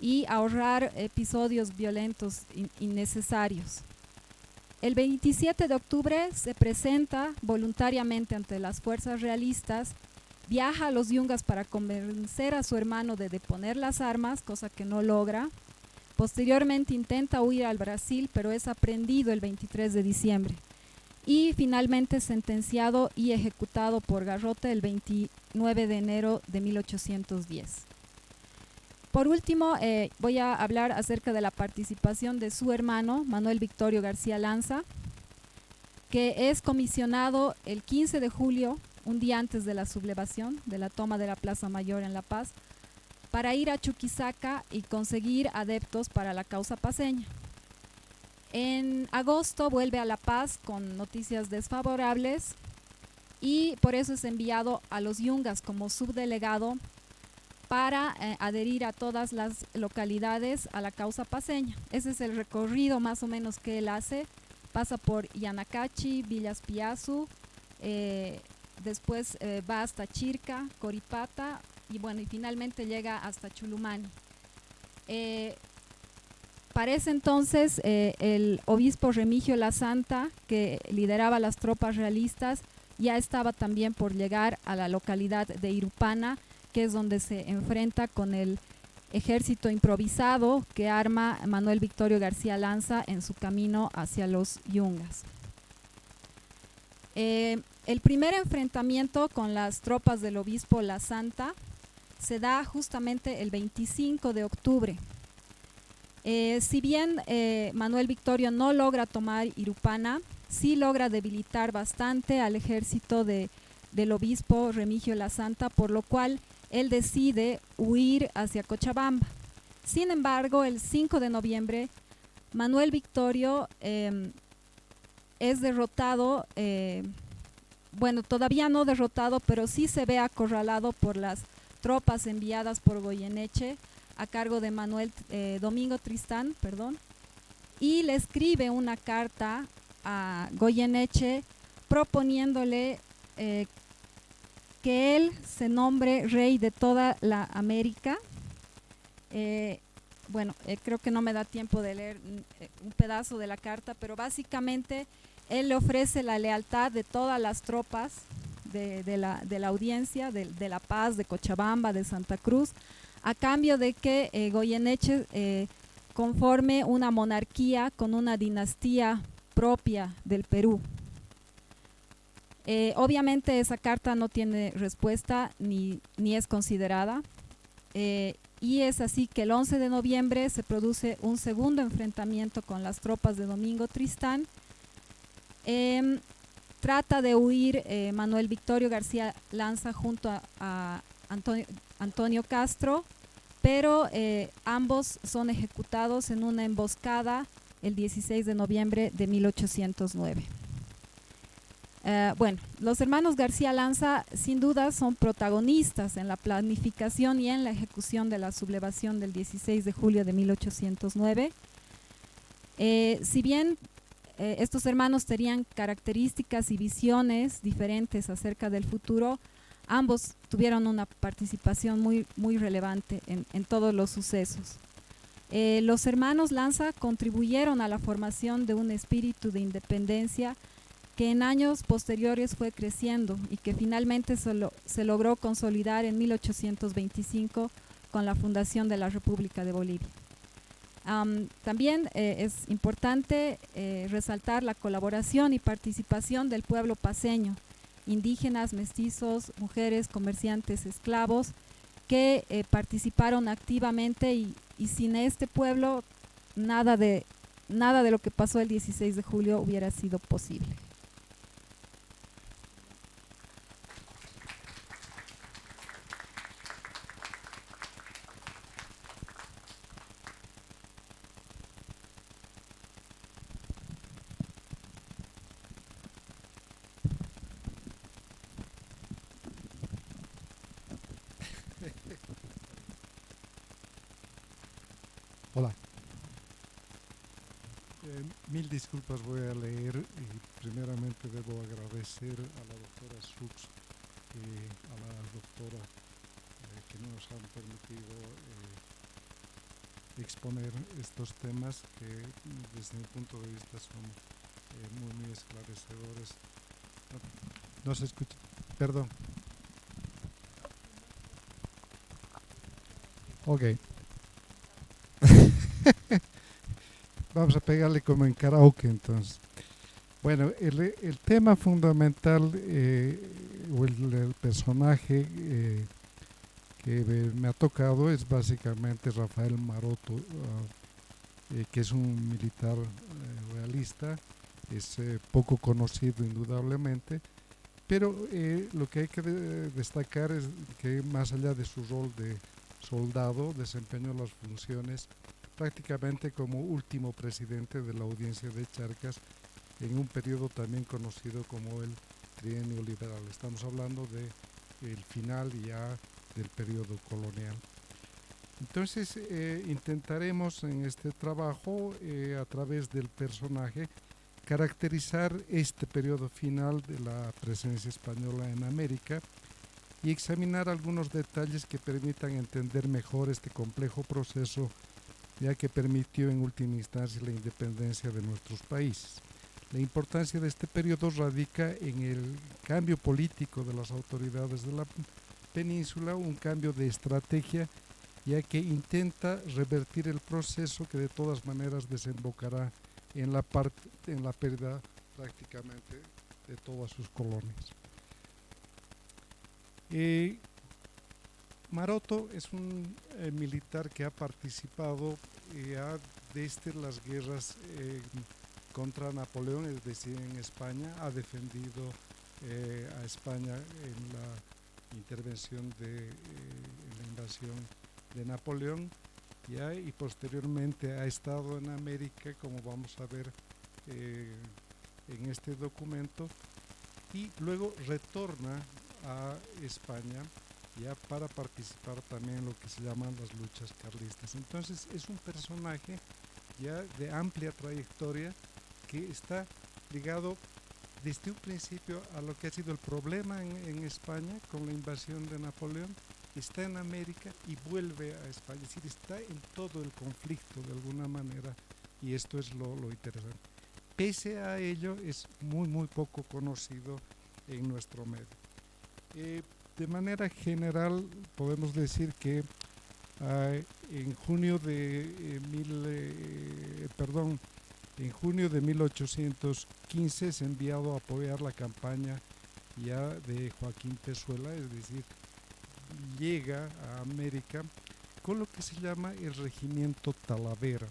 y ahorrar episodios violentos innecesarios. El 27 de octubre se presenta voluntariamente ante las fuerzas realistas, viaja a los Yungas para convencer a su hermano de deponer las armas, cosa que no logra. Posteriormente intenta huir al Brasil, pero es aprehendido el 23 de diciembre. Y finalmente sentenciado y ejecutado por garrote el 29 de enero de 1810. Por último, voy a hablar acerca de la participación de su hermano, Manuel Victorio García Lanza, que es comisionado el 15 de julio, un día antes de la sublevación, de la toma de la Plaza Mayor en La Paz, para ir a Chuquisaca y conseguir adeptos para la causa paceña. En agosto vuelve a La Paz con noticias desfavorables y por eso es enviado a los Yungas como subdelegado para adherir a todas las localidades a la causa paceña. Ese es el recorrido más o menos que él hace. Pasa por Yanacachi, Villas Piazzu, después va hasta Chirca, Coripata y bueno, y finalmente llega hasta Chulumani. Para ese entonces el obispo Remigio La Santa, que lideraba las tropas realistas, ya estaba también por llegar a la localidad de Irupana, que es donde se enfrenta con el ejército improvisado que arma Manuel Victorio García Lanza en su camino hacia los Yungas. El primer enfrentamiento con las tropas del obispo La Santa se da justamente el 25 de octubre. Si bien Manuel Victorio no logra tomar Irupana, sí logra debilitar bastante al ejército del obispo Remigio La Santa, por lo cual él decide huir hacia Cochabamba. Sin embargo, el 5 de noviembre, Manuel Victorio es derrotado, bueno, todavía no derrotado, pero sí se ve acorralado por las tropas enviadas por Goyeneche a cargo de Domingo Tristán, y le escribe una carta a Goyeneche proponiéndole que él se nombre rey de toda la América. Bueno, creo que no me da tiempo de leer un pedazo de la carta, pero básicamente él le ofrece la lealtad de todas las tropas de la audiencia, de La Paz, de Cochabamba, de Santa Cruz, a cambio de que Goyeneche conforme una monarquía con una dinastía propia del Perú. Obviamente esa carta no tiene respuesta ni es considerada, y es así que el 11 de noviembre se produce un segundo enfrentamiento con las tropas de Domingo Tristán. Trata de huir Manuel Victorio García Lanza junto a Antonio Castro, pero ambos son ejecutados en una emboscada el 16 de noviembre de 1809. Bueno, los hermanos García Lanza sin duda son protagonistas en la planificación y en la ejecución de la sublevación del 16 de julio de 1809. Si bien estos hermanos tenían características y visiones diferentes acerca del futuro, ambos tuvieron una participación muy relevante en todos los sucesos. Los hermanos Lanza contribuyeron a la formación de un espíritu de independencia que en años posteriores fue creciendo y que finalmente se logró consolidar en 1825 con la fundación de la República de Bolivia. También es importante resaltar la colaboración y participación del pueblo paceño, indígenas, mestizos, mujeres, comerciantes, esclavos, que participaron activamente y sin este pueblo nada de lo que pasó el 16 de julio hubiera sido posible. Hola. Mil disculpas, voy a leer y primeramente debo agradecer a la doctora Sux y a la doctora que nos han permitido exponer estos temas que desde mi punto de vista son muy esclarecedores. No se escucha, perdón. Ok. Vamos a pegarle como en karaoke entonces. Bueno, el tema fundamental o el personaje que me ha tocado es básicamente Rafael Maroto, que es un militar realista, es poco conocido indudablemente, pero lo que hay que destacar es que más allá de su rol de soldado, desempeñó las funciones prácticamente como último presidente de la Audiencia de Charcas en un periodo también conocido como el trienio liberal. Estamos hablando del final ya del periodo colonial. Entonces intentaremos en este trabajo a través del personaje caracterizar este periodo final de la presencia española en América y examinar algunos detalles que permitan entender mejor este complejo proceso, ya que permitió en última instancia la independencia de nuestros países. La importancia de este periodo radica en el cambio político de las autoridades de la península, un cambio de estrategia, ya que intenta revertir el proceso que de todas maneras desembocará en la pérdida prácticamente de todas sus colonias. Maroto es un militar que ha participado desde las guerras contra Napoleón, es decir, en España, ha defendido a España en la intervención en la invasión de Napoleón, y posteriormente ha estado en América, como vamos a ver en este documento, y luego retorna a España ya para participar también en lo que se llaman las luchas carlistas. Entonces es un personaje ya de amplia trayectoria que está ligado desde un principio a lo que ha sido el problema en España con la invasión de Napoleón, está en América y vuelve a España, es decir, está en todo el conflicto de alguna manera, y esto es lo interesante. Pese a ello, es muy poco conocido en nuestro medio. De manera general, podemos decir que en junio de 1815 es enviado a apoyar la campaña ya de Joaquín Pezuela, es decir, llega a América con lo que se llama el Regimiento Talavera.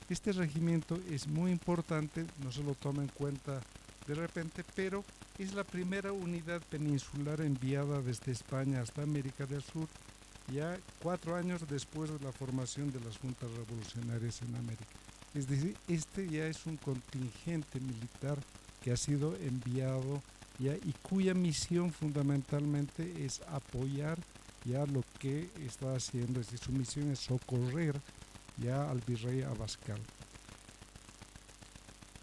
Este regimiento es muy importante, no se lo toma en cuenta de repente, pero es la primera unidad peninsular enviada desde España hasta América del Sur, ya 4 años después de la formación de las juntas revolucionarias en América. Es decir, este ya es un contingente militar que ha sido enviado ya y cuya misión fundamentalmente es apoyar ya lo que está haciendo, es decir, su misión es socorrer ya al virrey Abascal.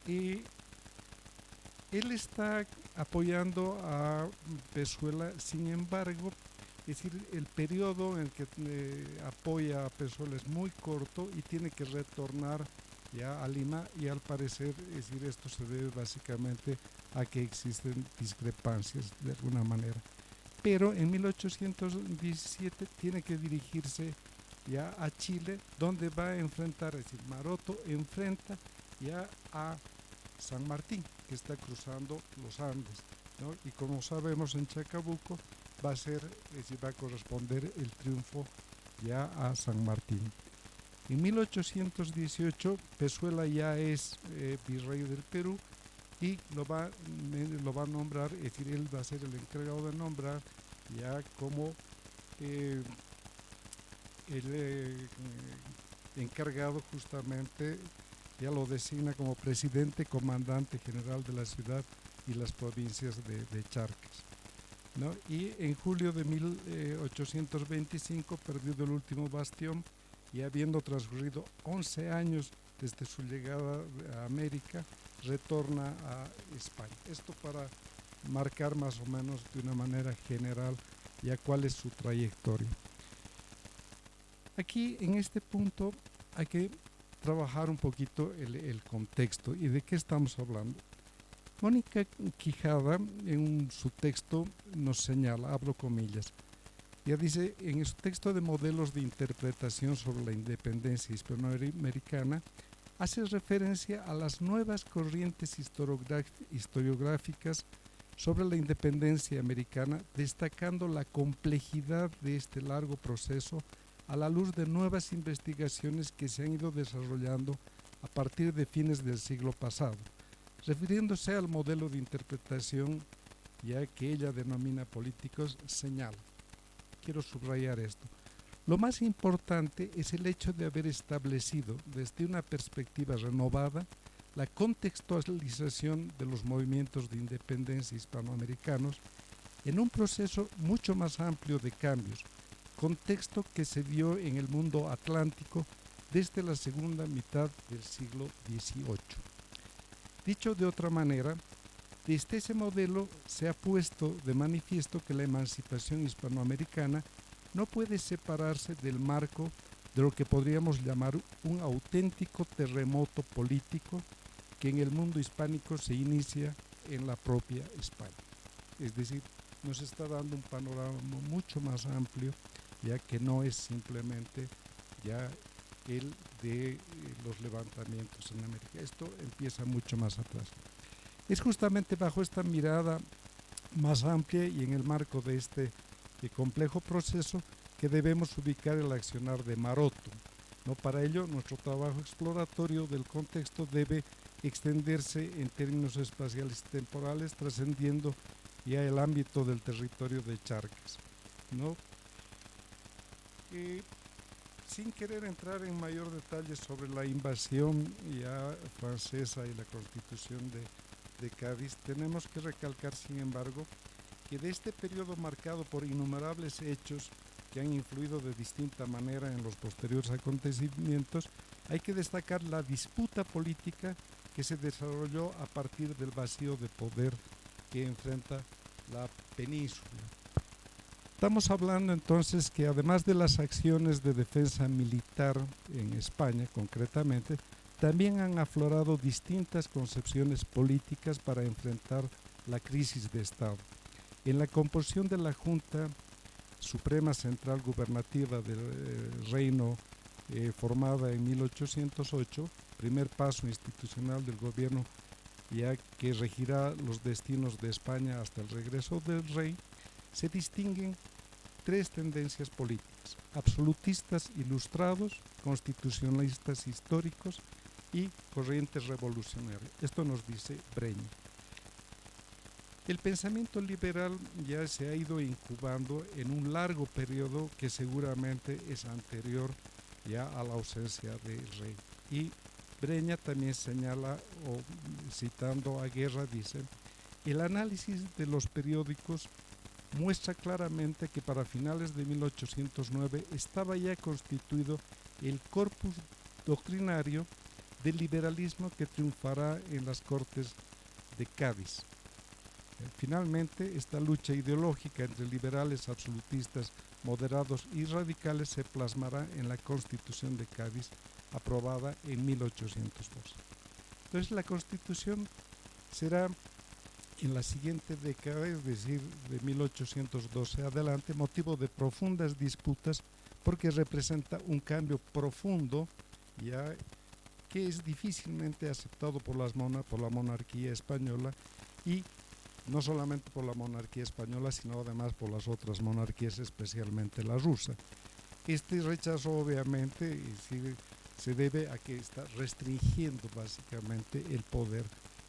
Y él está apoyando a Pezuela, sin embargo, es decir, el periodo en que apoya a Pezuela es muy corto y tiene que retornar ya a Lima, y al parecer, es decir, esto se debe básicamente a que existen discrepancias de alguna manera. Pero en 1817 tiene que dirigirse ya a Chile, donde va a enfrentar, es decir, Maroto enfrenta ya a San Martín, que está cruzando los Andes. ¿no? Y como sabemos, en Chacabuco va a corresponder el triunfo ya a San Martín. En 1818 Pezuela ya es virrey del Perú y lo va a nombrar, es decir, él va a ser el encargado de nombrar ya como el encargado justamente, ya lo designa como presidente comandante general de la ciudad y las provincias de Charcas, ¿no? Y en julio de 1825, perdido el último bastión y habiendo transcurrido 11 años desde su llegada a América, retorna a España. Esto para marcar más o menos de una manera general ya cuál es su trayectoria. Aquí en este punto hay que trabajar un poquito el contexto y de qué estamos hablando. Mónica Quijada en su texto nos señala, abro comillas, ya dice, en su texto de modelos de interpretación sobre la independencia hispanoamericana, hace referencia a las nuevas corrientes historiográficas sobre la independencia americana, destacando la complejidad de este largo proceso a la luz de nuevas investigaciones que se han ido desarrollando a partir de fines del siglo pasado, refiriéndose al modelo de interpretación ya que ella denomina políticos, señala. Quiero subrayar esto. Lo más importante es el hecho de haber establecido desde una perspectiva renovada la contextualización de los movimientos de independencia hispanoamericanos en un proceso mucho más amplio de cambios, contexto que se dio en el mundo atlántico desde la segunda mitad del siglo XVIII. Dicho de otra manera, desde ese modelo se ha puesto de manifiesto que la emancipación hispanoamericana no puede separarse del marco de lo que podríamos llamar un auténtico terremoto político que en el mundo hispánico se inicia en la propia España. Es decir, nos está dando un panorama mucho más amplio, ya que no es simplemente ya el de los levantamientos en América. Esto empieza mucho más atrás. Es justamente bajo esta mirada más amplia y en el marco de este complejo proceso que debemos ubicar el accionar de Maroto, ¿no? Para ello, nuestro trabajo exploratorio del contexto debe extenderse en términos espaciales y temporales, trascendiendo ya el ámbito del territorio de Charcas, ¿no? Sin querer entrar en mayor detalle sobre la invasión ya francesa y la constitución de Cádiz, tenemos que recalcar, sin embargo, que de este periodo marcado por innumerables hechos que han influido de distinta manera en los posteriores acontecimientos, hay que destacar la disputa política que se desarrolló a partir del vacío de poder que enfrenta la península. Estamos hablando entonces que además de las acciones de defensa militar en España concretamente, también han aflorado distintas concepciones políticas para enfrentar la crisis de Estado. En la composición de la Junta Suprema Central Gubernativa del Reino, formada en 1808, primer paso institucional del gobierno ya que regirá los destinos de España hasta el regreso del rey, se distinguen tres tendencias políticas: absolutistas ilustrados, constitucionalistas históricos y corrientes revolucionarias. Esto nos dice Breña. El pensamiento liberal ya se ha ido incubando en un largo periodo que seguramente es anterior ya a la ausencia del rey. Y Breña también señala, o citando a Guerra, dice: el análisis de los periódicos muestra claramente que para finales de 1809 estaba ya constituido el corpus doctrinario del liberalismo que triunfará en las Cortes de Cádiz. Finalmente, esta lucha ideológica entre liberales, absolutistas, moderados y radicales se plasmará en la Constitución de Cádiz, aprobada en 1812. Entonces, la Constitución será en la siguiente década, es decir, de 1812 adelante, motivo de profundas disputas porque representa un cambio profundo ya que es difícilmente aceptado por la monarquía española y no solamente por la monarquía española, sino además por las otras monarquías, especialmente la rusa. Este rechazo obviamente se debe a que está restringiendo básicamente el poder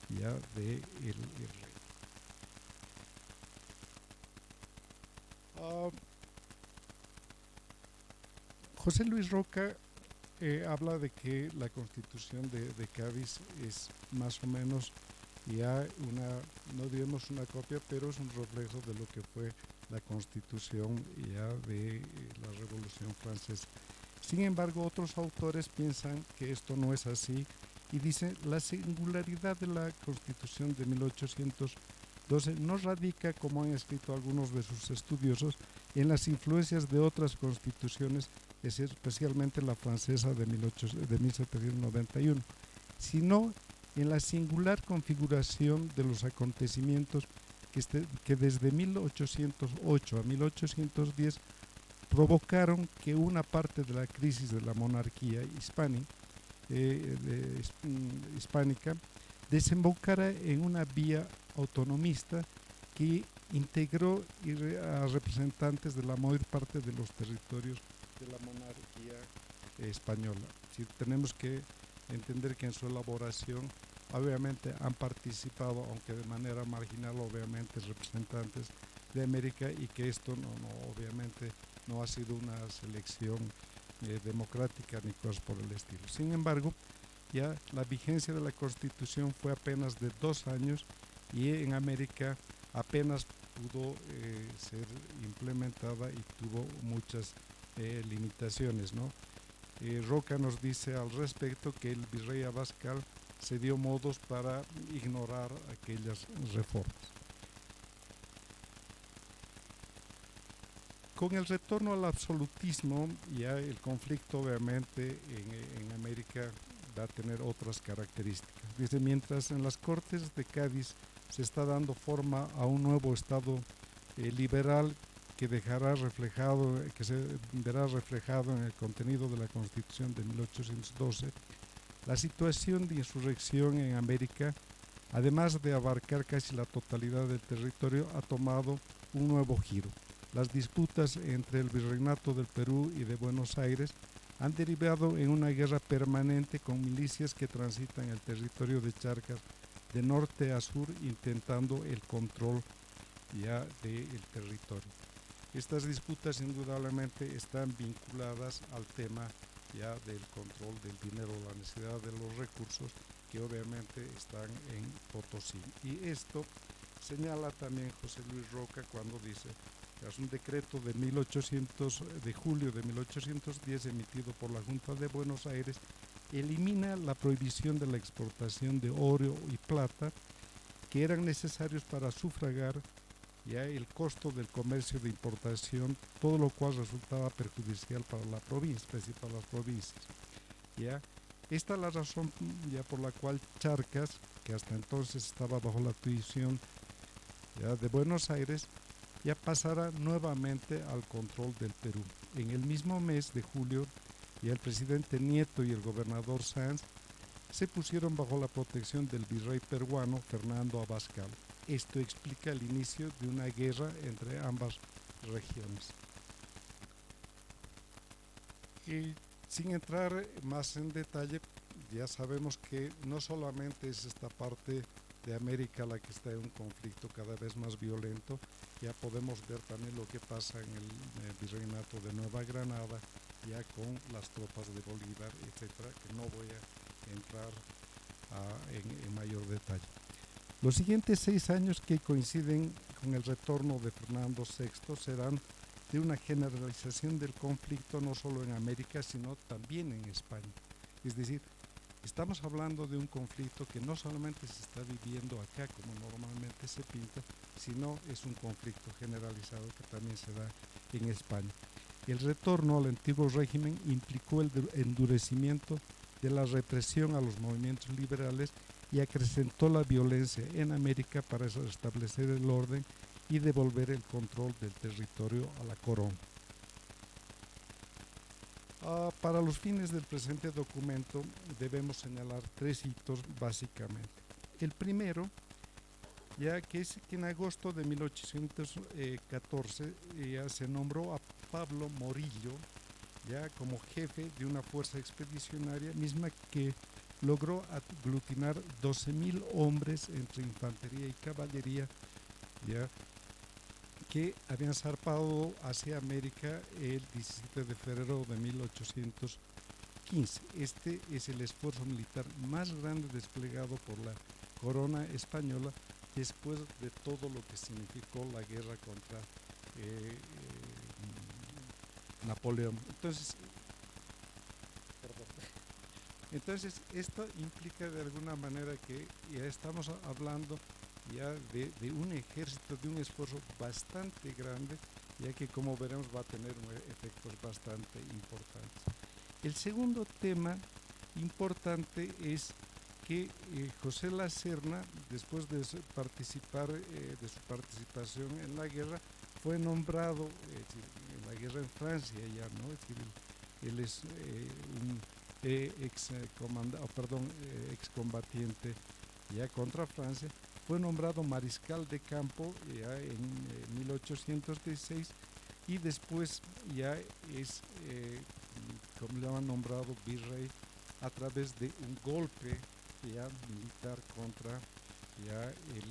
ya del rey. José Luis Roca habla de que la Constitución de Cádiz es más o menos ya no digamos una copia, pero es un reflejo de lo que fue la Constitución ya de la Revolución Francesa. Sin embargo, otros autores piensan que esto no es así y dicen la singularidad de la Constitución de 1812 no radica, como han escrito algunos de sus estudiosos, en las influencias de otras constituciones, especialmente la francesa de 1791, sino en la singular configuración de los acontecimientos que desde 1808 a 1810 provocaron que una parte de la crisis de la monarquía hispánica desembocara en una vía autonomista que integró a representantes de la mayor parte de los territorios de la monarquía española. Tenemos que entender que en su elaboración obviamente han participado, aunque de manera marginal, obviamente representantes de América, y que esto obviamente no ha sido una selección democrática ni cosas por el estilo. Sin embargo, ya la vigencia de la Constitución fue apenas de 2 años y en América apenas pudo ser implementada y tuvo muchas limitaciones, ¿no? Roca nos dice al respecto que el virrey Abascal se dio modos para ignorar aquellas reformas. Con el retorno al absolutismo, ya el conflicto obviamente en América va a tener otras características. Dice, mientras en las Cortes de Cádiz se está dando forma a un nuevo Estado liberal que se verá reflejado en el contenido de la Constitución de 1812, la situación de insurrección en América, además de abarcar casi la totalidad del territorio, ha tomado un nuevo giro. Las disputas entre el Virreinato del Perú y de Buenos Aires han derivado en una guerra permanente con milicias que transitan el territorio de Charcas de norte a sur intentando el control ya del territorio. Estas disputas indudablemente están vinculadas al tema ya del control del dinero, la necesidad de los recursos que obviamente están en Potosí. Y esto señala también José Luis Roca cuando dice que es un decreto de julio de 1810 emitido por la Junta de Buenos Aires, elimina la prohibición de la exportación de oro y plata que eran necesarios para sufragar ya el costo del comercio de importación, todo lo cual resultaba perjudicial para la provincia, para las provincias. ¿Ya? Esta es la razón ya por la cual Charcas, que hasta entonces estaba bajo la jurisdicción de Buenos Aires, ya pasará nuevamente al control del Perú. En el mismo mes de julio, ya el presidente Nieto y el gobernador Sanz se pusieron bajo la protección del virrey peruano Fernando Abascal. Esto explica el inicio de una guerra entre ambas regiones. Y sin entrar más en detalle, ya sabemos que no solamente es esta parte de América la que está en un conflicto cada vez más violento, ya podemos ver también lo que pasa en el virreinato de Nueva Granada, ya con las tropas de Bolívar, etcétera, que no voy a entrar en mayor detalle. Los siguientes 6 años que coinciden con el retorno de Fernando VI serán de una generalización del conflicto no solo en América, sino también en España. Es decir, estamos hablando de un conflicto que no solamente se está viviendo acá, como normalmente se pinta, sino es un conflicto generalizado que también se da en España. El retorno al antiguo régimen implicó el endurecimiento de la represión a los movimientos liberales y acrecentó la violencia en América para restablecer el orden y devolver el control del territorio a la corona. Para los fines del presente documento debemos señalar 3 hitos básicamente. El primero ya que es que en agosto de 1814 ya se nombró a Pablo Morillo ya como jefe de una fuerza expedicionaria misma que logró aglutinar 12.000 hombres entre infantería y caballería, ya que habían zarpado hacia América el 17 de febrero de 1815. Este es el esfuerzo militar más grande desplegado por la corona española después de todo lo que significó la guerra contra Napoleón. Entonces, esto implica de alguna manera que ya estamos hablando ya de un ejército, de un esfuerzo bastante grande, ya que como veremos va a tener efectos bastante importantes. El segundo tema importante es que José La Serna, después de participar, de su participación en la guerra, fue nombrado en la guerra en Francia ya, ¿no? Es decir, él es un excombatiente ya contra Francia, fue nombrado mariscal de campo ya en 1816 y después ya es, como le han nombrado, virrey a través de un golpe ya militar contra ya el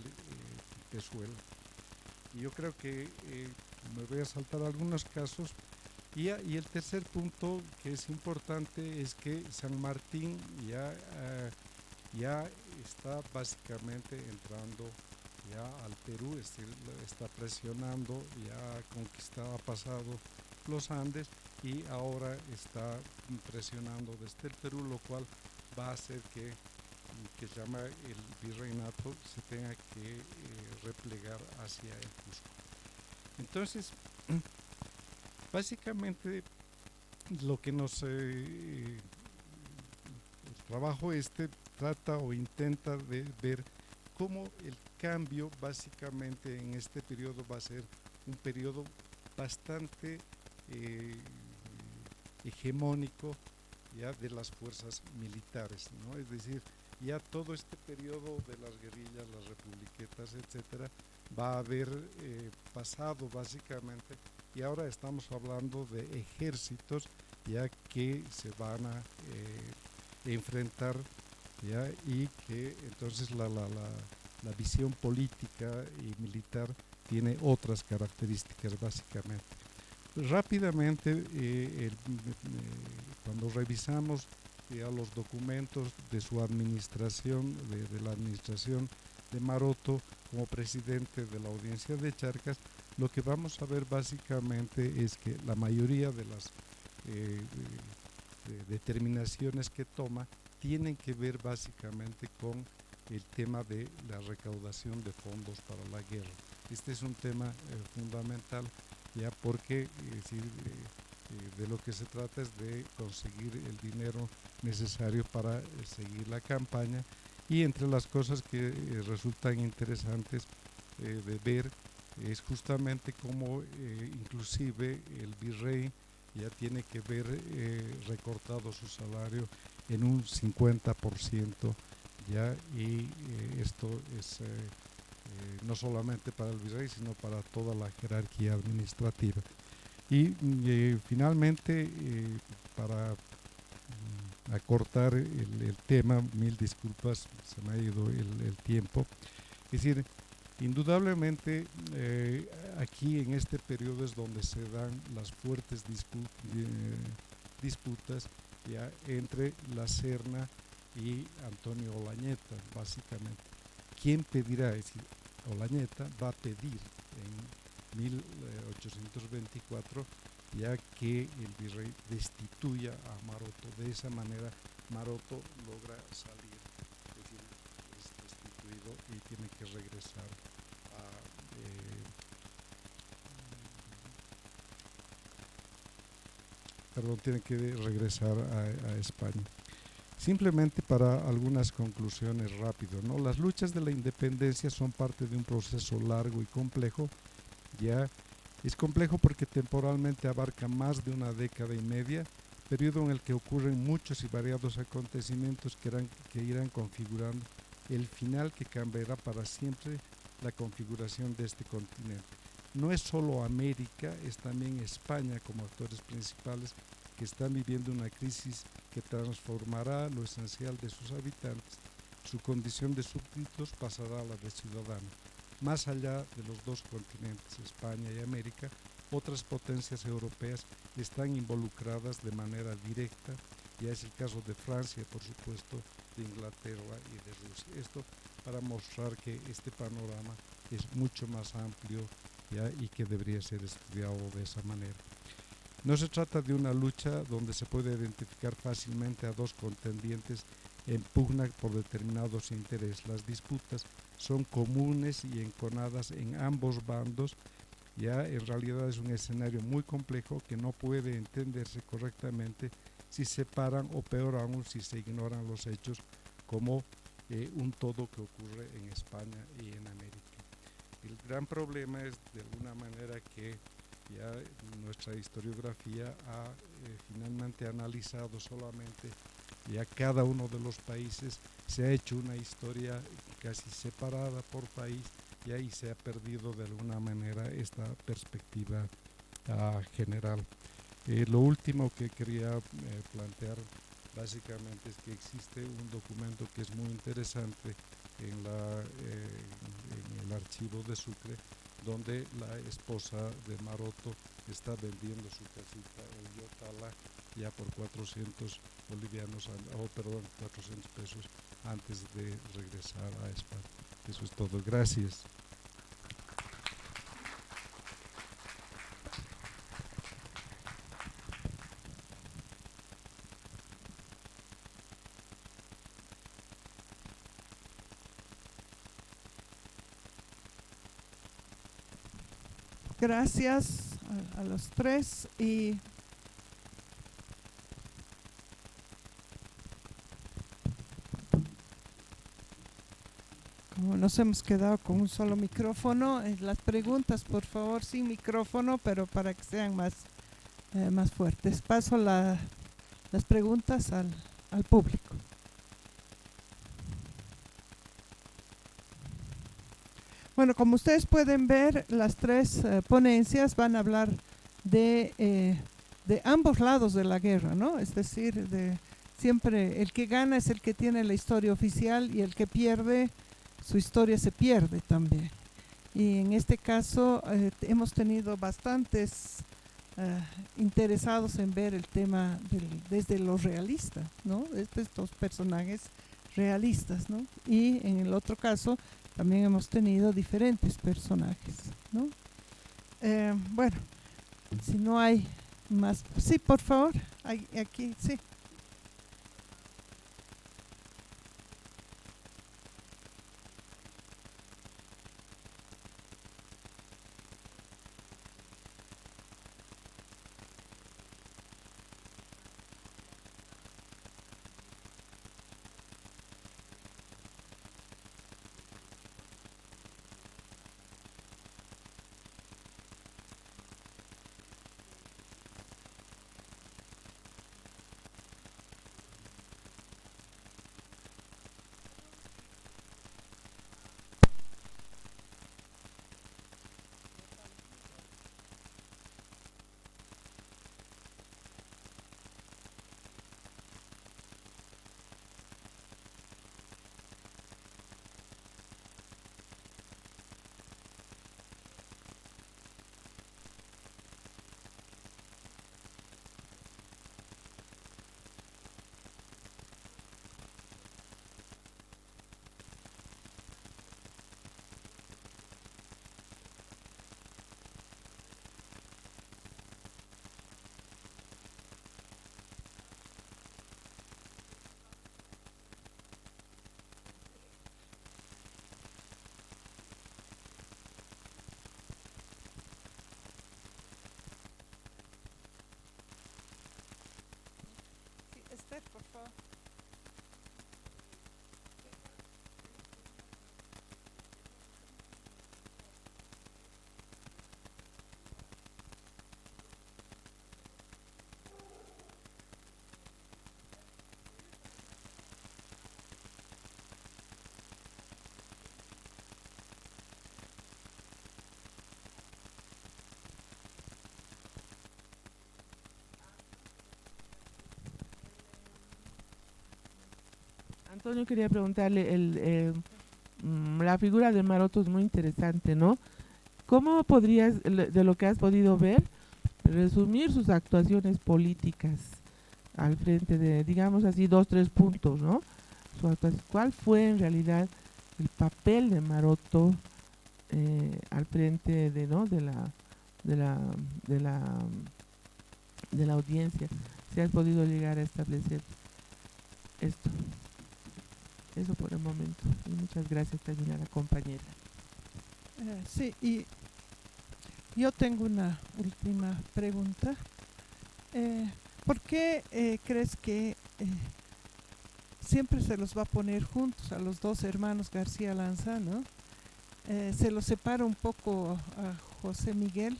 Pezuela. Y yo creo que me voy a saltar algunos casos. Y el tercer punto que es importante es que San Martín ya está básicamente entrando ya al Perú, es decir, está presionando, ya ha pasado los Andes y ahora está presionando desde el Perú, lo cual va a hacer que se llama el virreinato se tenga que replegar hacia el Cusco. Entonces, básicamente lo que el trabajo trata o intenta de ver cómo el cambio básicamente en este periodo va a ser un periodo bastante hegemónico ya de las fuerzas militares, ¿no? Es decir, ya todo este periodo de las guerrillas, las republiquetas, etcétera, va a haber pasado básicamente, y ahora estamos hablando de ejércitos ya que se van a enfrentar ya, y que entonces la visión política y militar tiene otras características básicamente. Rápidamente, cuando revisamos ya los documentos de su administración, de la administración de Maroto como presidente de la Audiencia de Charcas, lo que vamos a ver básicamente es que la mayoría de las determinaciones que toma tienen que ver básicamente con el tema de la recaudación de fondos para la guerra. Este es un tema fundamental, ya porque de lo que se trata es de conseguir el dinero necesario para seguir la campaña, y entre las cosas que resultan interesantes de ver es justamente cómo inclusive el virrey ya tiene que ver recortado su salario en un 50% ya, y esto es no solamente para el virrey sino para toda la jerarquía administrativa. Y finalmente, para acortar el tema, mil disculpas, se me ha ido el tiempo, es decir, indudablemente aquí en este periodo es donde se dan las fuertes disputas ya entre La Serna y Antonio Olañeta, básicamente. ¿Quién pedirá? Es decir, Olañeta va a pedir en 1824 ya que el virrey destituya a Maroto. De esa manera Maroto logra salir, es decir, es destituido y tiene que regresar a España. Simplemente para algunas conclusiones rápido, ¿no? Las luchas de la independencia son parte de un proceso largo y complejo. Ya es complejo porque temporalmente abarca más de una década y media, periodo en el que ocurren muchos y variados acontecimientos que irán configurando el final que cambiará para siempre la configuración de este continente. No es solo América, es también España como actores principales que están viviendo una crisis que transformará lo esencial de sus habitantes. Su condición de súbditos pasará a la de ciudadanos. Más allá de los dos continentes, España y América, otras potencias europeas están involucradas de manera directa. Ya es el caso de Francia, por supuesto, de Inglaterra y de Rusia. Esto para mostrar que este panorama es mucho más amplio, ¿ya?, y que debería ser estudiado de esa manera. No se trata de una lucha donde se puede identificar fácilmente a dos contendientes en pugna por determinados intereses. Las disputas son comunes y enconadas en ambos bandos. Ya en realidad es un escenario muy complejo que no puede entenderse correctamente si se paran, o peor aún si se ignoran los hechos como un todo que ocurre en España y en América. El gran problema es de alguna manera que ya nuestra historiografía ha finalmente analizado solamente ya cada uno de los países, se ha hecho una historia casi separada por país, y ahí se ha perdido de alguna manera esta perspectiva general. Lo último que quería plantear básicamente es que existe un documento que es muy interesante en el archivo de Sucre, donde la esposa de Maroto está vendiendo su casita en Yotala ya por 400 pesos antes de regresar a España. Eso es todo. Gracias. Gracias a los tres, y como nos hemos quedado con un solo micrófono, las preguntas por favor sin micrófono, pero para que sean más fuertes. Paso las preguntas al público. Bueno, como ustedes pueden ver, las tres ponencias van a hablar de ambos lados de la guerra, ¿no? Es decir, siempre el que gana es el que tiene la historia oficial, y el que pierde, su historia se pierde también. Y en este caso hemos tenido bastantes interesados en ver el tema desde lo realista, ¿no? Estos personajes realistas, ¿no? Y en el otro caso también hemos tenido diferentes personajes, ¿no? Bueno, si no hay más. Sí, por favor, aquí, sí. Esther, por favor. Antonio, quería preguntarle, la figura de Maroto es muy interesante, ¿no? ¿Cómo podrías, de lo que has podido ver, resumir sus actuaciones políticas al frente de, digamos así, 2, 3 puntos, ¿no? ¿Cuál fue en realidad el papel de Maroto al frente de, ¿no? de la audiencia? Si has podido llegar a establecer esto. Eso por el momento. Y muchas gracias también a la compañera. Sí, y yo tengo una última pregunta. ¿Por qué crees que siempre se los va a poner juntos a los dos hermanos García Lanza, ¿no? Se los separa un poco a José Miguel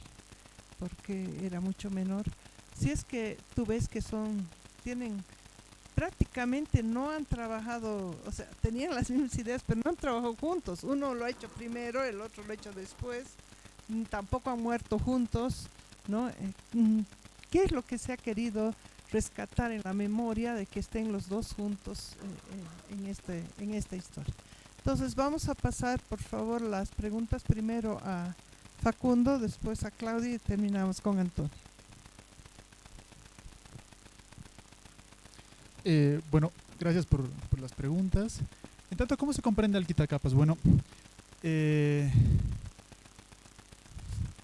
porque era mucho menor. Si es que tú ves que tienen prácticamente no han trabajado, o sea, tenían las mismas ideas, pero no han trabajado juntos. Uno lo ha hecho primero, el otro lo ha hecho después. Tampoco han muerto juntos, ¿no? ¿Qué es lo que se ha querido rescatar en la memoria de que estén los dos juntos en esta historia? Entonces vamos a pasar, por favor, las preguntas primero a Facundo, después a Claudia y terminamos con Antonio. Bueno, gracias por las preguntas. En tanto, ¿cómo se comprende al Quitacapas? Bueno,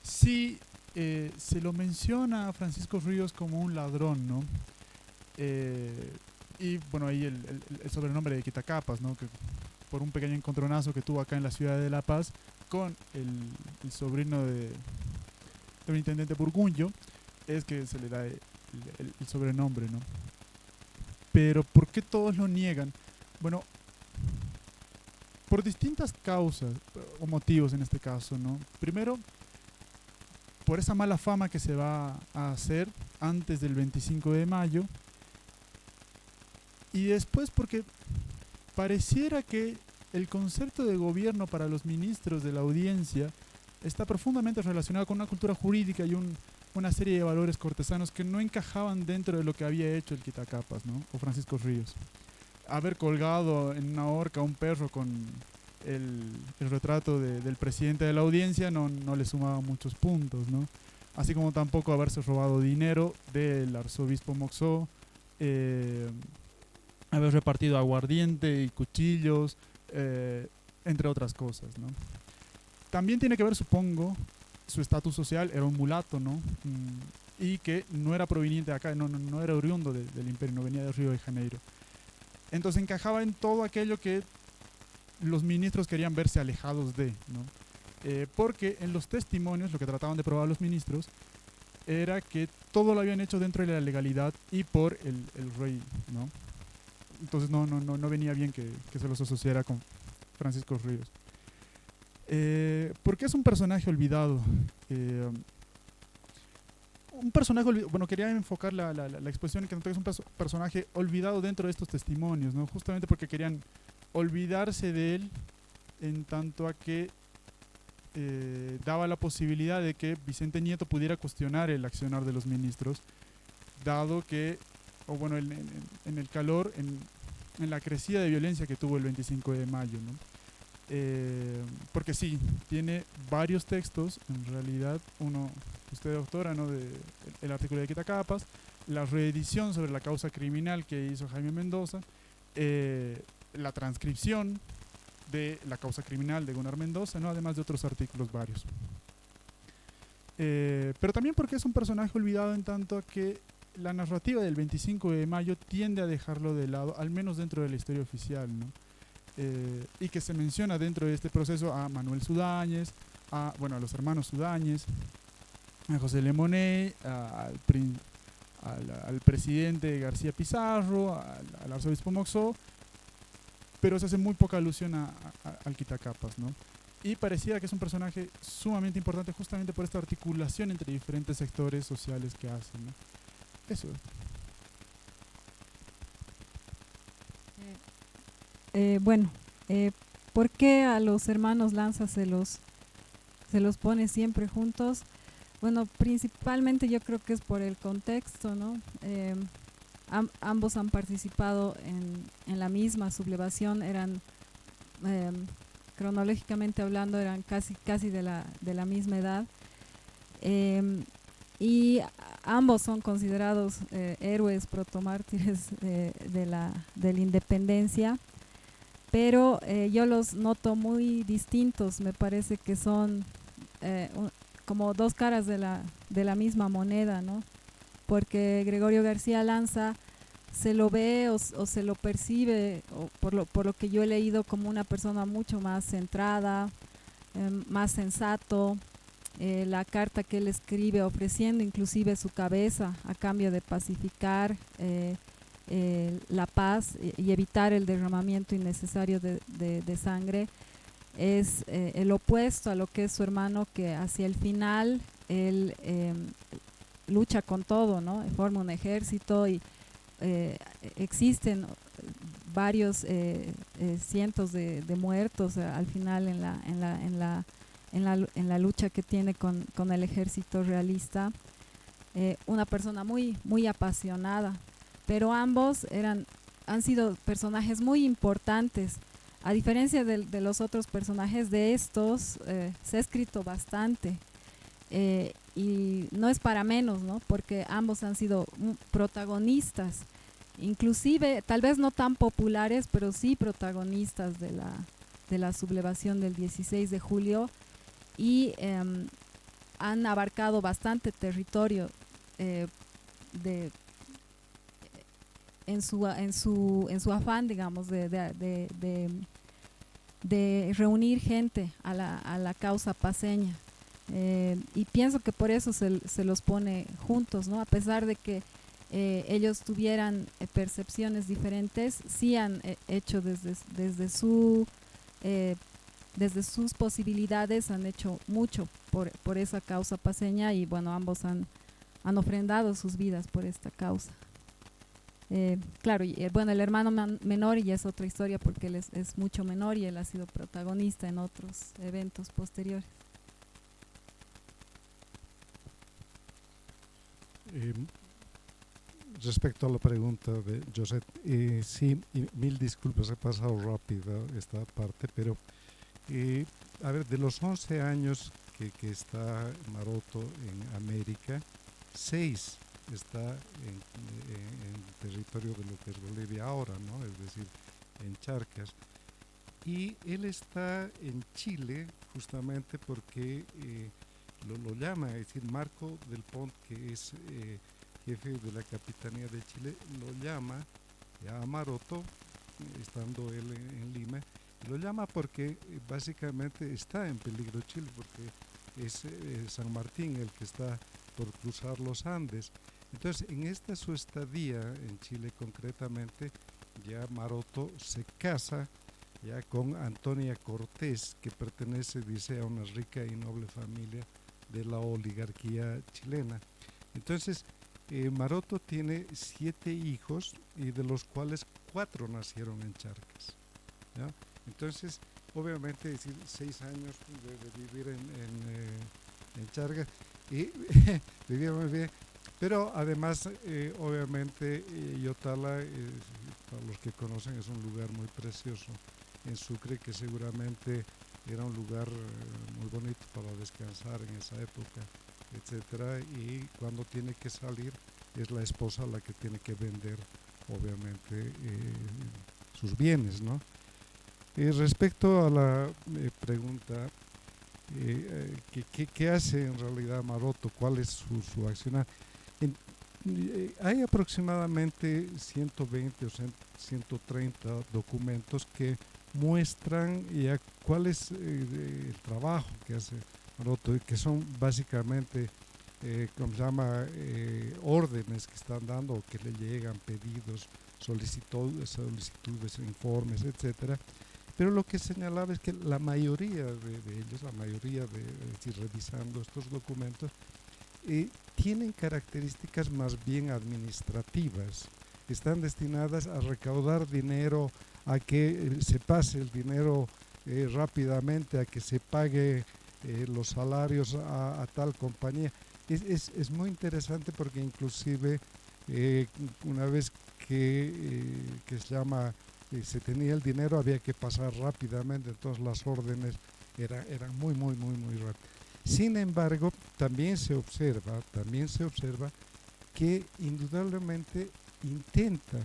sí, se lo menciona a Francisco Ríos como un ladrón, ¿no? Y bueno, ahí el sobrenombre de Quitacapas, ¿no? Que por un pequeño encontronazo que tuvo acá en la ciudad de La Paz con el sobrino del intendente Burguño, es que se le da el sobrenombre, ¿no? Pero ¿por qué todos lo niegan? Bueno, por distintas causas o motivos en este caso, ¿no? Primero, por esa mala fama que se va a hacer antes del 25 de mayo. Y después porque pareciera que el concepto de gobierno para los ministros de la audiencia está profundamente relacionado con una cultura jurídica y una serie de valores cortesanos que no encajaban dentro de lo que había hecho el Quitacapas, ¿no? O Francisco Ríos. Haber colgado en una horca a un perro con el retrato del presidente de la audiencia no le sumaba muchos puntos, ¿no? Así como tampoco haberse robado dinero del arzobispo Moxó, haber repartido aguardiente y cuchillos, entre otras cosas, ¿no? También tiene que ver, supongo, su estatus social, era un mulato, ¿no? Y que no era proveniente de acá, no era oriundo del imperio, no venía de Río de Janeiro. Entonces encajaba en todo aquello que los ministros querían verse alejados de, ¿no? Porque en los testimonios lo que trataban de probar los ministros era que todo lo habían hecho dentro de la legalidad y por el rey, ¿no? Entonces no venía bien que se los asociara con Francisco Ríos. ¿Por qué es un personaje olvidado? Un personaje olvidado, bueno, quería enfocar la exposición en que es un personaje olvidado dentro de estos testimonios, ¿no? Justamente porque querían olvidarse de él en tanto a que daba la posibilidad de que Vicente Nieto pudiera cuestionar el accionar de los ministros, dado que, o bueno, en el calor, en la crecida de violencia que tuvo el 25 de mayo, ¿no? Porque sí, tiene varios textos, en realidad, uno, usted doctora, ¿no? El artículo de Quitacapas, la reedición sobre la causa criminal que hizo Jaime Mendoza, la transcripción de la causa criminal de Gunnar Mendoza, ¿no? Además de otros artículos varios. Pero también porque es un personaje olvidado en tanto a que la narrativa del 25 de mayo tiende a dejarlo de lado, al menos dentro de la historia oficial, ¿no? Y que se menciona dentro de este proceso a Manuel Sudáñez, a los hermanos Sudáñez, a José Lemoné, al presidente García Pizarro, al arzobispo Moxó, pero se hace muy poca alusión al Quitacapas, ¿no? Y parecía que es un personaje sumamente importante justamente por esta articulación entre diferentes sectores sociales que hacen, ¿no? Eso. ¿Por qué a los hermanos Lanza se los pone siempre juntos? Bueno, principalmente yo creo que es por el contexto, ¿no? ambos han participado en la misma sublevación, eran cronológicamente hablando eran casi de la misma edad, y ambos son considerados héroes protomártires de la independencia, pero yo los noto muy distintos. Me parece que son como dos caras de la misma moneda, ¿no? Porque Gregorio García Lanza se lo ve o se lo percibe, o por lo que yo he leído, como una persona mucho más centrada, más sensato. La carta que él escribe ofreciendo inclusive su cabeza a cambio de pacificar la paz y evitar el derramamiento innecesario de sangre, es el opuesto a lo que es su hermano, que hacia el final él lucha con todo, ¿no? Forma un ejército y existen varios cientos de muertos al final en la lucha que tiene con el ejército realista. Una persona muy apasionada, pero ambos han sido personajes muy importantes. A diferencia de los otros personajes, de estos se ha escrito bastante, y no es para menos, ¿no? Porque ambos han sido protagonistas, inclusive tal vez no tan populares, pero sí protagonistas de la sublevación del 16 de julio, y han abarcado bastante territorio en su afán, digamos, de reunir gente a la causa paceña. Y pienso que por eso se los pone juntos, ¿no? A pesar de que ellos tuvieran percepciones diferentes, sí han hecho desde sus posibilidades, han hecho mucho por esa causa paceña, y bueno, ambos han ofrendado sus vidas por esta causa. Claro, y bueno, el hermano menor ya es otra historia, porque él es mucho menor y él ha sido protagonista en otros eventos posteriores. Respecto a la pregunta de José, sí, y mil disculpas, he pasado rápido esta parte, pero a ver, de los 11 años que está Maroto en América, 6 está en territorio de lo que es Bolivia ahora, ¿no? Es decir, en Charcas. Y él está en Chile justamente porque lo llama, es decir, Marco del Pont, que es jefe de la Capitanía de Chile, lo llama a Maroto, estando él en Lima, lo llama porque básicamente está en peligro Chile, porque es San Martín el que está por cruzar los Andes. Entonces, en esta su estadía en Chile concretamente, ya Maroto se casa ya con Antonia Cortés, que pertenece, dice, a una rica y noble familia de la oligarquía chilena. Entonces, Maroto tiene 7 hijos, y de los cuales 4 nacieron en Charcas, ¿ya? Entonces, obviamente, decir, 6 años de vivir en Charcas, y vivía muy bien. Pero además, obviamente, Yotala, para los que conocen, es un lugar muy precioso en Sucre, que seguramente era un lugar muy bonito para descansar en esa época, etcétera. Y cuando tiene que salir, es la esposa la que tiene que vender, obviamente, sus bienes, ¿no? Respecto a la pregunta, ¿qué hace en realidad Maroto? ¿Cuál es su accionar? Hay aproximadamente 120 o 130 documentos que muestran ya cuál es el trabajo que hace Maroto, que son básicamente, ¿cómo se llama?, órdenes que están dando, o que le llegan, pedidos, solicitudes, informes, etcétera. Pero lo que señalaba es que la mayoría de ellos, decir, revisando estos documentos, tienen características más bien administrativas. Están destinadas a recaudar dinero, a que se pase el dinero rápidamente, a que se pague los salarios a tal compañía. Es muy interesante, porque inclusive una vez que se llama, se tenía el dinero, había que pasar rápidamente, entonces las órdenes eran muy rápidas. Sin embargo, también se observa que indudablemente intenta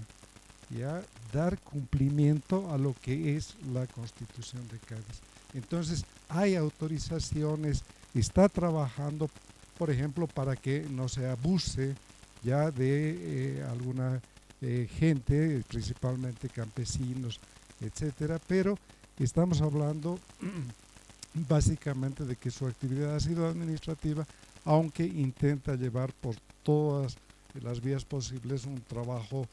ya dar cumplimiento a lo que es la Constitución de Cádiz. Entonces, hay autorizaciones, está trabajando, por ejemplo, para que no se abuse ya de alguna gente, principalmente campesinos, etcétera, pero estamos hablando básicamente de que su actividad ha sido administrativa, aunque intenta llevar por todas las vías posibles un trabajo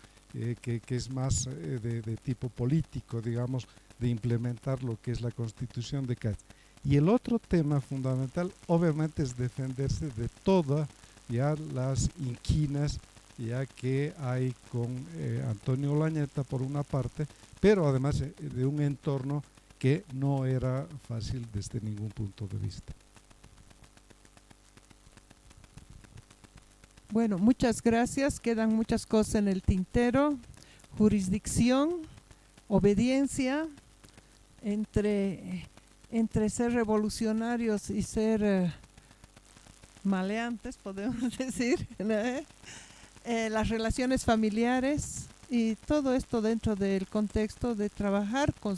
que es más de tipo político, digamos, de implementar lo que es la Constitución de Cádiz. Y el otro tema fundamental, obviamente, es defenderse de todas ya las inquinas ya que hay con Antonio Olañeta por una parte, pero además de un entorno que no era fácil desde ningún punto de vista. Bueno, muchas gracias. Quedan muchas cosas en el tintero. Jurisdicción, obediencia, entre ser revolucionarios y ser maleantes, podemos decir, ¿no? Las relaciones familiares y todo esto dentro del contexto de trabajar con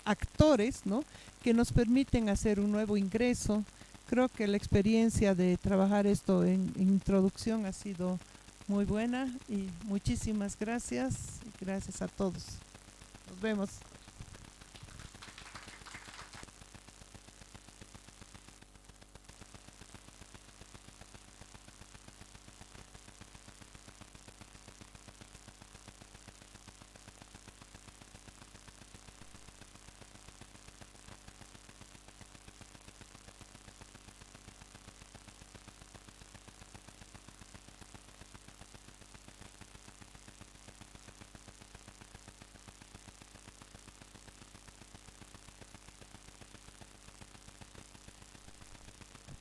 actores, ¿no?, que nos permiten hacer un nuevo ingreso. Creo que la experiencia de trabajar esto en introducción ha sido muy buena y muchísimas gracias. Gracias a todos. Nos vemos.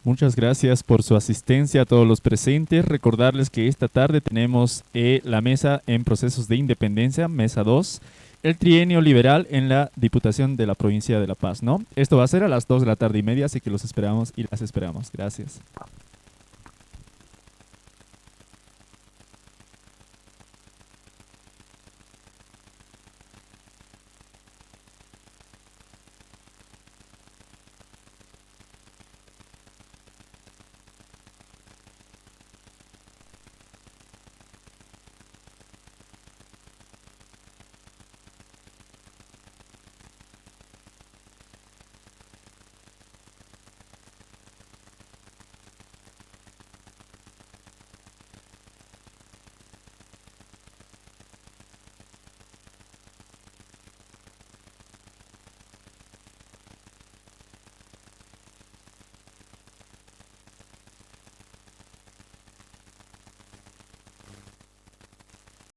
Muchas gracias por su asistencia a todos los presentes. Recordarles que esta tarde tenemos la mesa en procesos de independencia, mesa 2, el trienio liberal en la Diputación de la Provincia de La Paz, ¿no? Esto va a ser a las 2:30 p.m, así que los esperamos y las esperamos. Gracias.